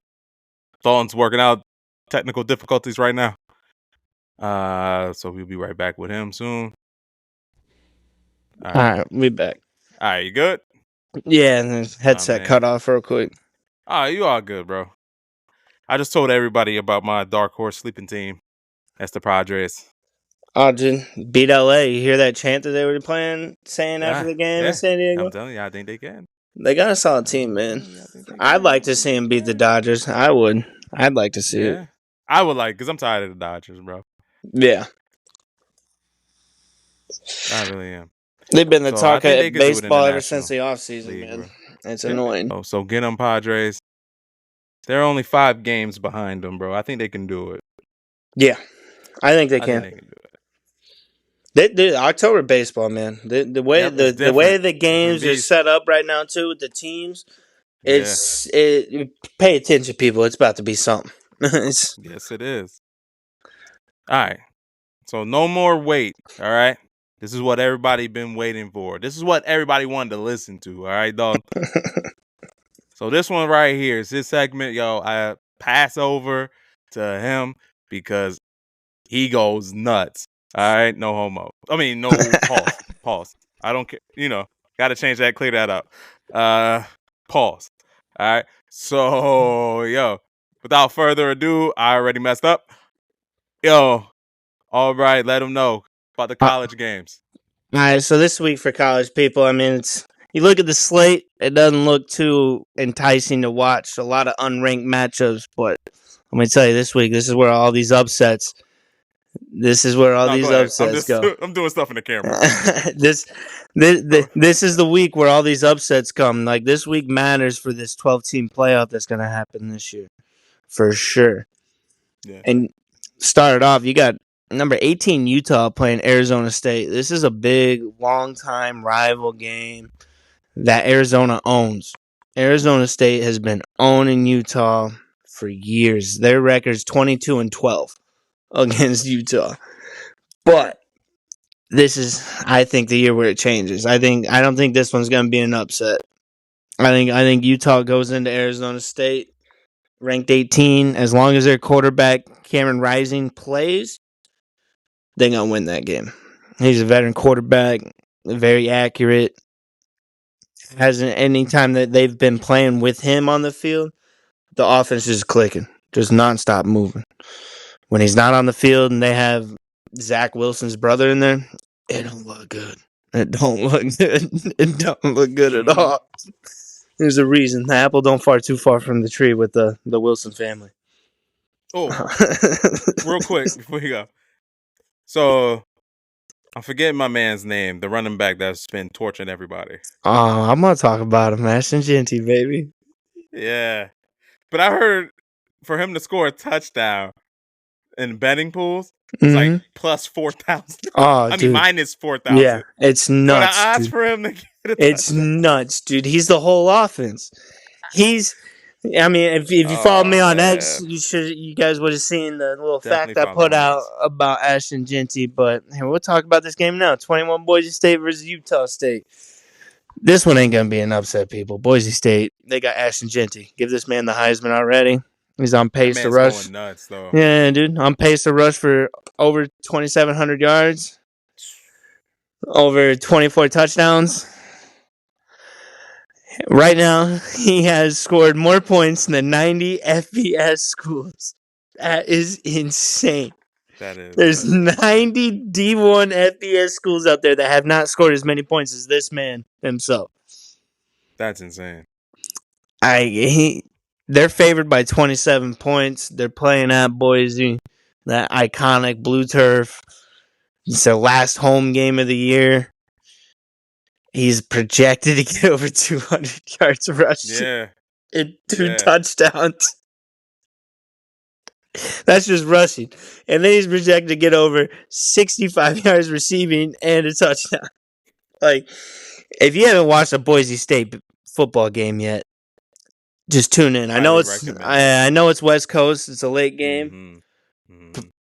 Dalton's working out technical difficulties right now. So we'll be right back with him soon.
All right, we back.
All right, you good?
Yeah, and the headset cut off real quick.
You all good, bro. I just told everybody about my dark horse sleeping team. That's the Padres.
Oh, dude, beat LA. You hear that chant that they were saying after the game in San Diego?
I'm telling you, I think they can.
They got a solid team, man. I'd like to see them beat the Dodgers. I would. I'd like to see it.
I would like, because I'm tired of the Dodgers, bro.
Yeah.
I really am.
They've been the talk of baseball ever since the offseason, man. It's annoying.
Oh, so get them, Padres. They're only 5 games behind them, bro. I think they can do it.
Yeah, I think they
I think
can.
they can do it.
October baseball, man. The way
Yep, it's
the way
different.
the
Different
games are
beast.
set up right now too with the teams,
Yeah.
pay attention, people. It's about to be something.
Yes, it is. All right. So no more wait. All right. This is what everybody been waiting for. This is what everybody wanted to listen to. All right, dog. So this one right here is his segment. Yo, I pass over to him because he goes nuts. All right. No homo. I mean, no pause. Pause. I don't care. Got to change that. Clear that up. Pause. All right. So, yo, without further ado, I already messed up. Yo, all right, let them know about the college games.
All right, so this week for college people, I mean, you look at the slate, it doesn't look too enticing to watch. A lot of unranked matchups, but let me tell you, this week, this is where all these upsets. This is where all
No,
these
go ahead.
upsets go.
I'm doing stuff in the camera.
This is the week where all these upsets come. Like this week matters for this 12-team playoff that's going to happen this year, for sure.
Yeah.
And started off, you got number 18 Utah playing Arizona State. This is a big, long-time rival game that Arizona owns. Arizona State has been owning Utah for years. Their record's 22-12 against Utah. But this is, I think, the year where it changes. I don't think this one's going to be an upset. I think Utah goes into Arizona State ranked 18. As long as their quarterback Cameron Rising plays, they're going to win that game. He's a veteran quarterback, very accurate. Hasn't any time that they've been playing with him on the field, the offense is clicking, just nonstop moving. When he's not on the field and they have Zach Wilson's brother in there, it don't look good. It don't look good. It don't look good at all. There's a reason the apple don't fall too far from the tree with the Wilson family.
Oh, real quick before you go. So I'm forgetting my man's name, the running back that's been torching everybody.
Oh, I'm gonna talk about him, Ashton Genty, baby.
Yeah, but I heard for him to score a touchdown in betting pools, it's like plus 4,000.
Oh,
I mean,
dude.
minus 4,000.
Yeah, it's
So
nuts.
the odds
Dude.
for him to get a
It's
touchdown.
nuts, dude. He's the whole offense. I mean, if you follow me on X, you guys would have seen the little
Definitely
fact I
follow
put
on
out
X.
about Ashton Genty. But hey, we'll talk about this game now. 21 Boise State versus Utah State. This one ain't gonna be an upset, people. Boise State, they got Ashton Genty. Give this man the Heisman already. He's on
That
pace to
man's
rush.
going nuts, though.
Yeah, dude, on pace to rush for over 2,700 yards, over 24 touchdowns. Right now, he has scored more points than 90 FBS schools. That is insane.
That is.
There's 90 D1 FBS schools out there that have not scored as many points as this man himself.
That's insane.
They're favored by 27 points. They're playing at Boise, that iconic blue turf. It's their last home game of the year. He's projected to get over 200 yards rushing.
Yeah.
And 2 touchdowns. That's just rushing. And then he's projected to get over 65 yards receiving and a touchdown. Like, if you haven't watched a Boise State football game yet, just tune in. I know it's West Coast. It's a late game.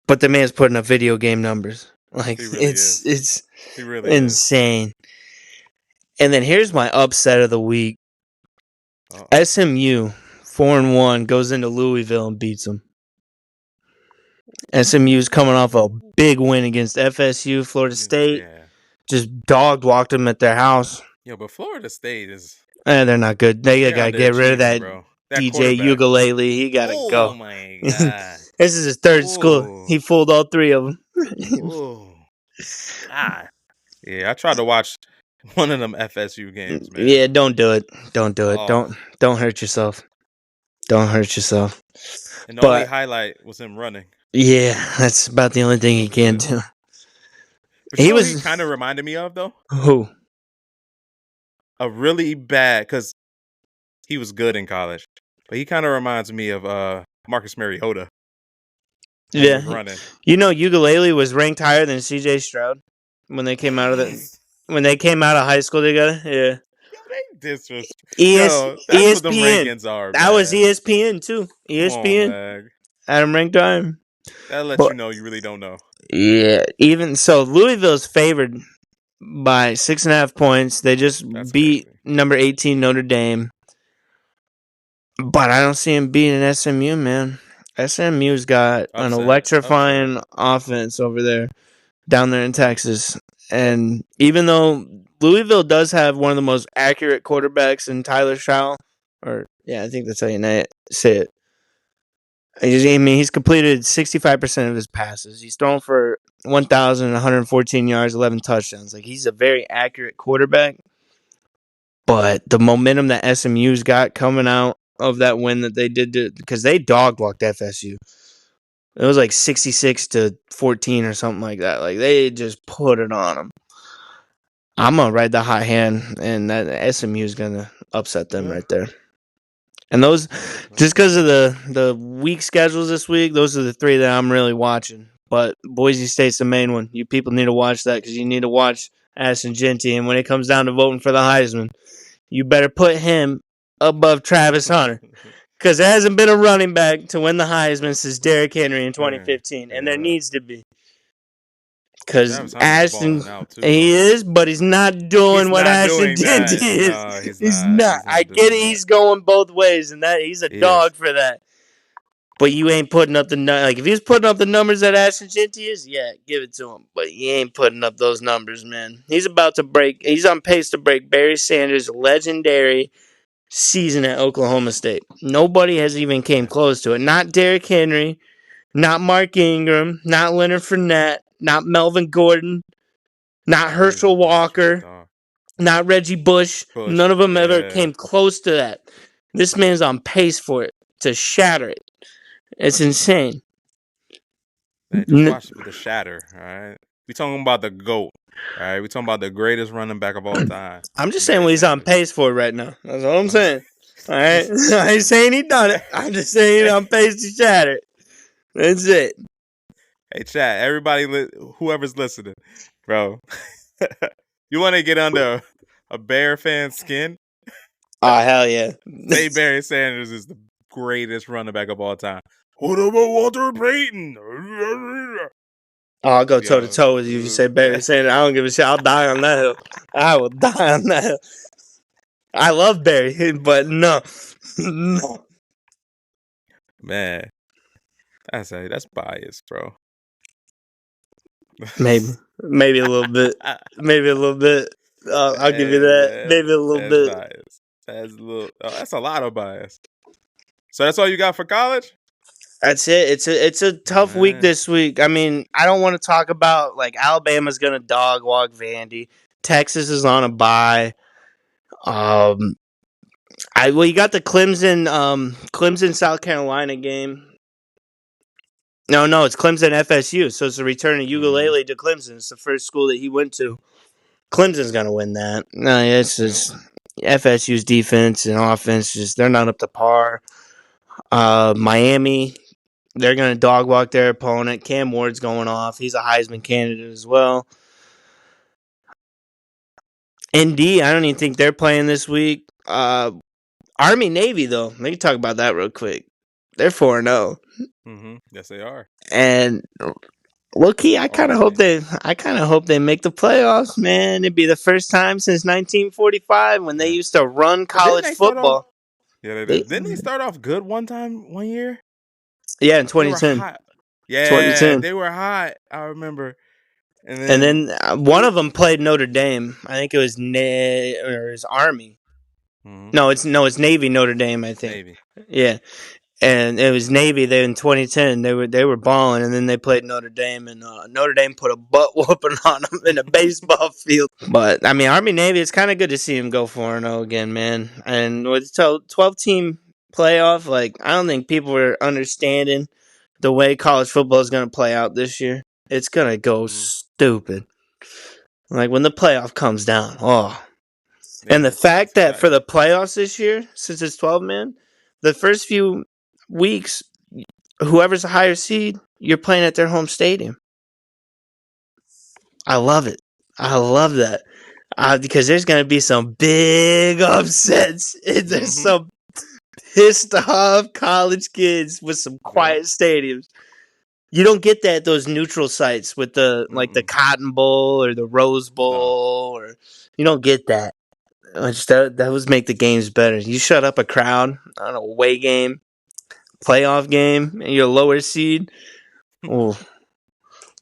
But the man's putting up video game numbers. Like,
he really is.
He really insane. And then here's my upset of the week. SMU 4-1 goes into Louisville and beats them. SMU's coming off a big win against FSU. Florida State just walked them at their house.
Yeah, but Florida State is...
they're not good. They got to get rid of that DJ Ukulele. He got to go.
Oh, my God.
This is his third school. He fooled all 3 of them.
God. Yeah, I tried to watch one of them FSU games, man.
Yeah, don't do it. Don't do it. Don't hurt yourself. Don't hurt yourself.
And the only highlight was him running.
Yeah, that's about the only thing he can do.
But he kind of reminded me of, though?
Who?
A really bad, because he was good in college. But he kind of reminds me of Marcus Mariota when he was
Yeah,
running.
Ukulele was ranked higher than C.J. Stroud when they came out of high school together. Yeah,
Yo, they disrespect.
ES
Yo, that's what them
ESPN.
rankings are,
That was
man.
ESPN too.
Come on,
ESPN
man.
Adam ranked higher.
That lets you
But
know you really don't know.
yeah, even so, Louisville's favored by 6.5 points. They just
That's
beat
crazy.
number 18 Notre Dame. But I don't see him beating SMU, man. SMU's got an
Upset. Upset.
electrifying offense over there, down there in Texas. And even though Louisville does have one of the most accurate quarterbacks in Tyler Shaw, I think that's how you say it. He's completed 65% of his passes. He's thrown for 1,114 yards, 11 touchdowns. Like, he's a very accurate quarterback. But the momentum that SMU's got coming out of that win that they did, because they dog walked FSU. It was like 66-14 or something like that. Like, they just put it on them. I'm gonna ride the hot hand, and that SMU's gonna upset them
Yeah.
right there. And those, just because of the weak schedules this week, those are the three that I'm really watching. But Boise State's the main one. You people need to watch that because you need to watch Addison Genty. And when it comes down to voting for the Heisman, you better put him above Travis Hunter. Because there hasn't been a running back to win the Heisman since Derrick Henry in 2015. And there
Yeah.
needs to be. Because
Travis Hunter's
Ashton,
balling out too,
he
though.
is, but he's not doing
He's
what
not
Ashton
doing
Genty
that.
is.
No, he's
He's
not.
not.
He's
I
not
get
doing
it.
that.
He's going both ways, and that he's a
He is.
dog for that. But you ain't putting up like if he's putting up the numbers that Ashton Genty is, yeah, give it to him. But he ain't putting up those numbers, man. He's about to break. He's on pace to break Barry Sanders' legendary season at Oklahoma State. Nobody has even came
Yeah.
close to it. Not Derrick Henry, not Mark Ingram, not Leonard Fournette, not Melvin Gordon, not
Oh, he's a
Herschel
dog. Straight
Walker,
dog.
not Reggie Bush.
Push.
None of them ever
Yeah.
came close to that. This man's on pace for it to shatter it. It's insane.
Hey, just watch the shatter. All right. We talking about the GOAT. All right. We talking about the greatest running back of all time.
I'm just saying
Barry
what he's on
Sanders.
pace for right now. That's all I'm saying. All right, I ain't saying he done it. I'm just saying he's on pace to shatter it. That's it.
Hey, chat. Everybody, whoever's listening, bro. You want to get under a Bear fan's skin?
Oh hell yeah!
Say Barry Sanders is the greatest running back of all time. What about Walter Payton?
Oh, I'll go toe to toe with you if you say Barry Sanders. I don't give a shit. I'll die on that hill. I will die on that hill. I love Barry, but no, no.
Man, that's bias, bro.
Maybe a little bit. Maybe a little bit. I'll give you
Hey,
that.
man,
Maybe a little
that's
bit.
bias. That's a little. Oh, that's a lot of bias. So that's all you got for college?
That's it. It's a tough week
Man.
this week. I mean, I don't want to talk about like Alabama's gonna dog walk Vandy. Texas is on a bye. You got the Clemson South Carolina game. No, it's Clemson FSU. So it's a return of
Mm-hmm.
Ukulele to Clemson. It's the first school that he went to. Clemson's gonna win that. No, it's just FSU's defense and offense. Just they're not up to par. Miami, they're going to dog walk their opponent. Cam Ward's going off. He's a Heisman candidate as well. ND, I don't even think they're playing this week. Army Navy though, let me talk about that real quick. They're 4-0,
Mm-hmm. Yes, they are.
and low key, I kind of hope
Already.
they make the playoffs. Man, it'd be the first time since 1945 when they
Yeah.
used to run
But didn't
college
they start off?
football.
Yeah, they
They,
did. Didn't they start off good one year?
yeah, in
They were
2010,
hot. Yeah,
2010.
they were hot. I remember. And
And
then
then one of them played Notre Dame. I think it was or his Army.
mm-hmm.
No, it's Navy Notre Dame. I think.
Navy.
Yeah, and it was Navy. They in 2010. They were balling, and then they played Notre Dame, and Notre Dame put a butt whooping on them in a baseball field. But I mean, Army Navy. It's kind of good to see him go 4-0 again, man. And with 12-team playoff, like I don't think people are understanding the way college football is going to play out this year. It's gonna go
Mm-hmm.
stupid. Like when the playoff comes down, oh.
Yeah,
And the
it's
fact that
got
for the playoffs this year, since it's 12 man, the first few weeks, whoever's a higher seed, you're playing at their home stadium. I love it. I love that. Because there's going to be some big upsets. There's some pissed off college kids with some quiet stadiums. You don't get that at those neutral sites with the the Cotton Bowl or the Rose Bowl, or you don't get that. That was make the games better. You shut up a crowd on an away game, playoff game, and you're a lower seed. Oh,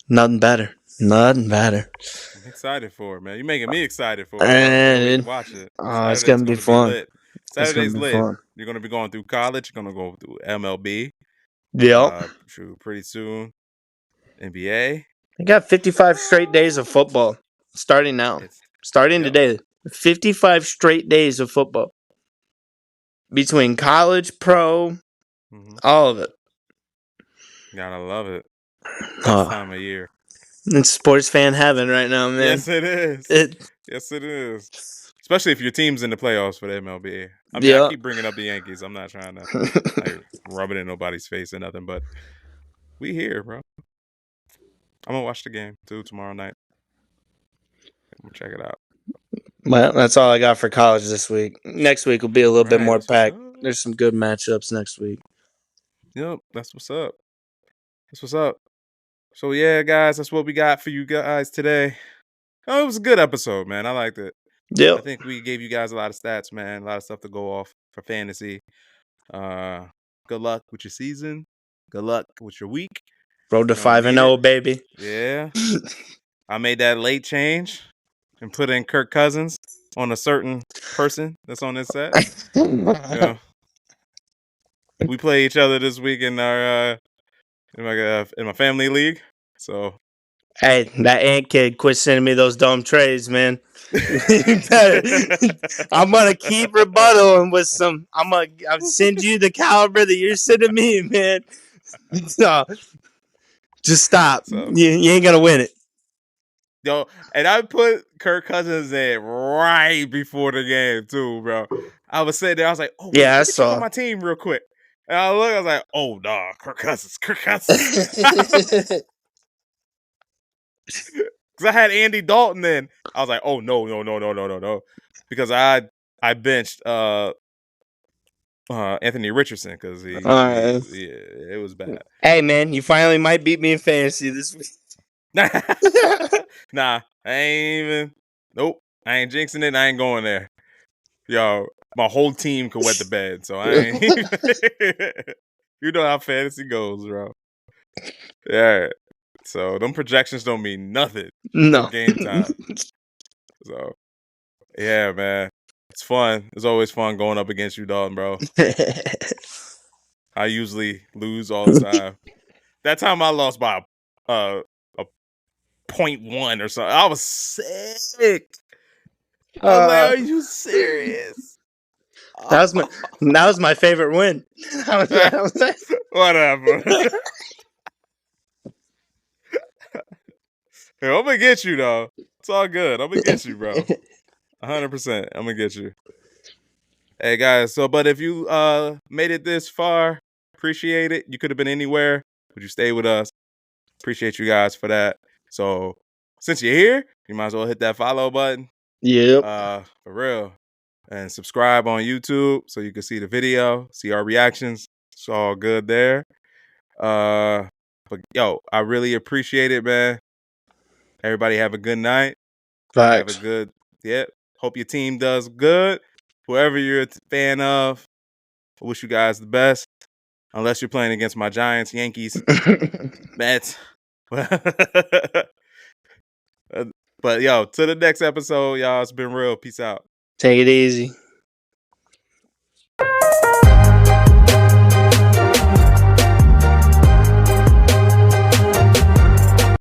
nothing better. Nothing better.
I'm excited for it, man. You're making me excited for it, bro. I can't wait to watch it.
Oh, it's gonna be fun.
Lit. Saturday's lit. Fun. You're gonna be going through college. You're gonna go through MLB.
Yep.
Pretty soon. NBA.
I got 55 straight days of football starting now. Starting today. 55 straight days of football. Between college, pro, all of it.
Gotta love it. Best time of year.
It's sports fan heaven right now, man.
Yes, it is. Yes, it is. Especially if your team's in the playoffs for the MLB. I mean, I keep bringing up the Yankees. I'm not trying to rub it in nobody's face or nothing, but we here, bro. I'm gonna watch the game too tomorrow night. I'm gonna check it out.
Well, that's all I got for college this week. Next week will be a little bit more packed. There's some good matchups next week.
Yep, that's what's up. That's what's up. So yeah, guys, that's what we got for you guys today. Oh, it was a good episode, man. I liked it.
Yep.
I think we gave you guys a lot of stats, man. A lot of stuff to go off for fantasy. Good luck with your season. Good luck with your week.
Road to 5-0, baby.
Yeah. I made that late change and put in Kirk Cousins on a certain person that's on this set. We play each other this week in our in my family league. So
hey, that Ant kid quit sending me those dumb trades, man. I'm gonna keep rebuttaling with some. I'll send you the caliber that you're sending me, man. So just stop. You ain't gonna win it.
Yo, and I put Kirk Cousins in right before the game too, bro. I was sitting there, I was like, "Oh,
yeah,
I saw my team real quick." And I look, I was like, "Oh, nah, Kirk Cousins." Because I had Andy Dalton in. I was like, "Oh no," because I benched Anthony Richardson because it was bad.
Hey man, you finally might beat me in fantasy this week.
Nah, I ain't even. Nope, I ain't jinxing it. I ain't going there. Yo, my whole team could wet the bed, so I ain't. You know how fantasy goes, bro. Yeah. So them projections don't mean nothing.
No
game time. So yeah, man, it's fun. It's always fun going up against you, Dalton, bro. I usually lose all the time. That time I lost by a 0.1 or something. I was sick. I was like, "Are you serious?"
That was my favorite win.
Whatever. Hey, I'm gonna get you though. It's all good. I'm gonna get you, bro. 100%. I'm gonna get you. Hey guys, but if you made it this far, appreciate it. You could have been anywhere, but you stayed with us. Appreciate you guys for that. So since you're here, you might as well hit that follow button.
Yep.
For real. And subscribe on YouTube so you can see the video, see our reactions. It's all good there. But yo, I really appreciate it, man. Everybody have a good night.
Facts.
Have a good, hope your team does good. Whoever you're a fan of, I wish you guys the best. Unless you're playing against my Giants, Yankees, Mets. But yo, to the next episode, y'all. It's been real. Peace out.
Take it easy.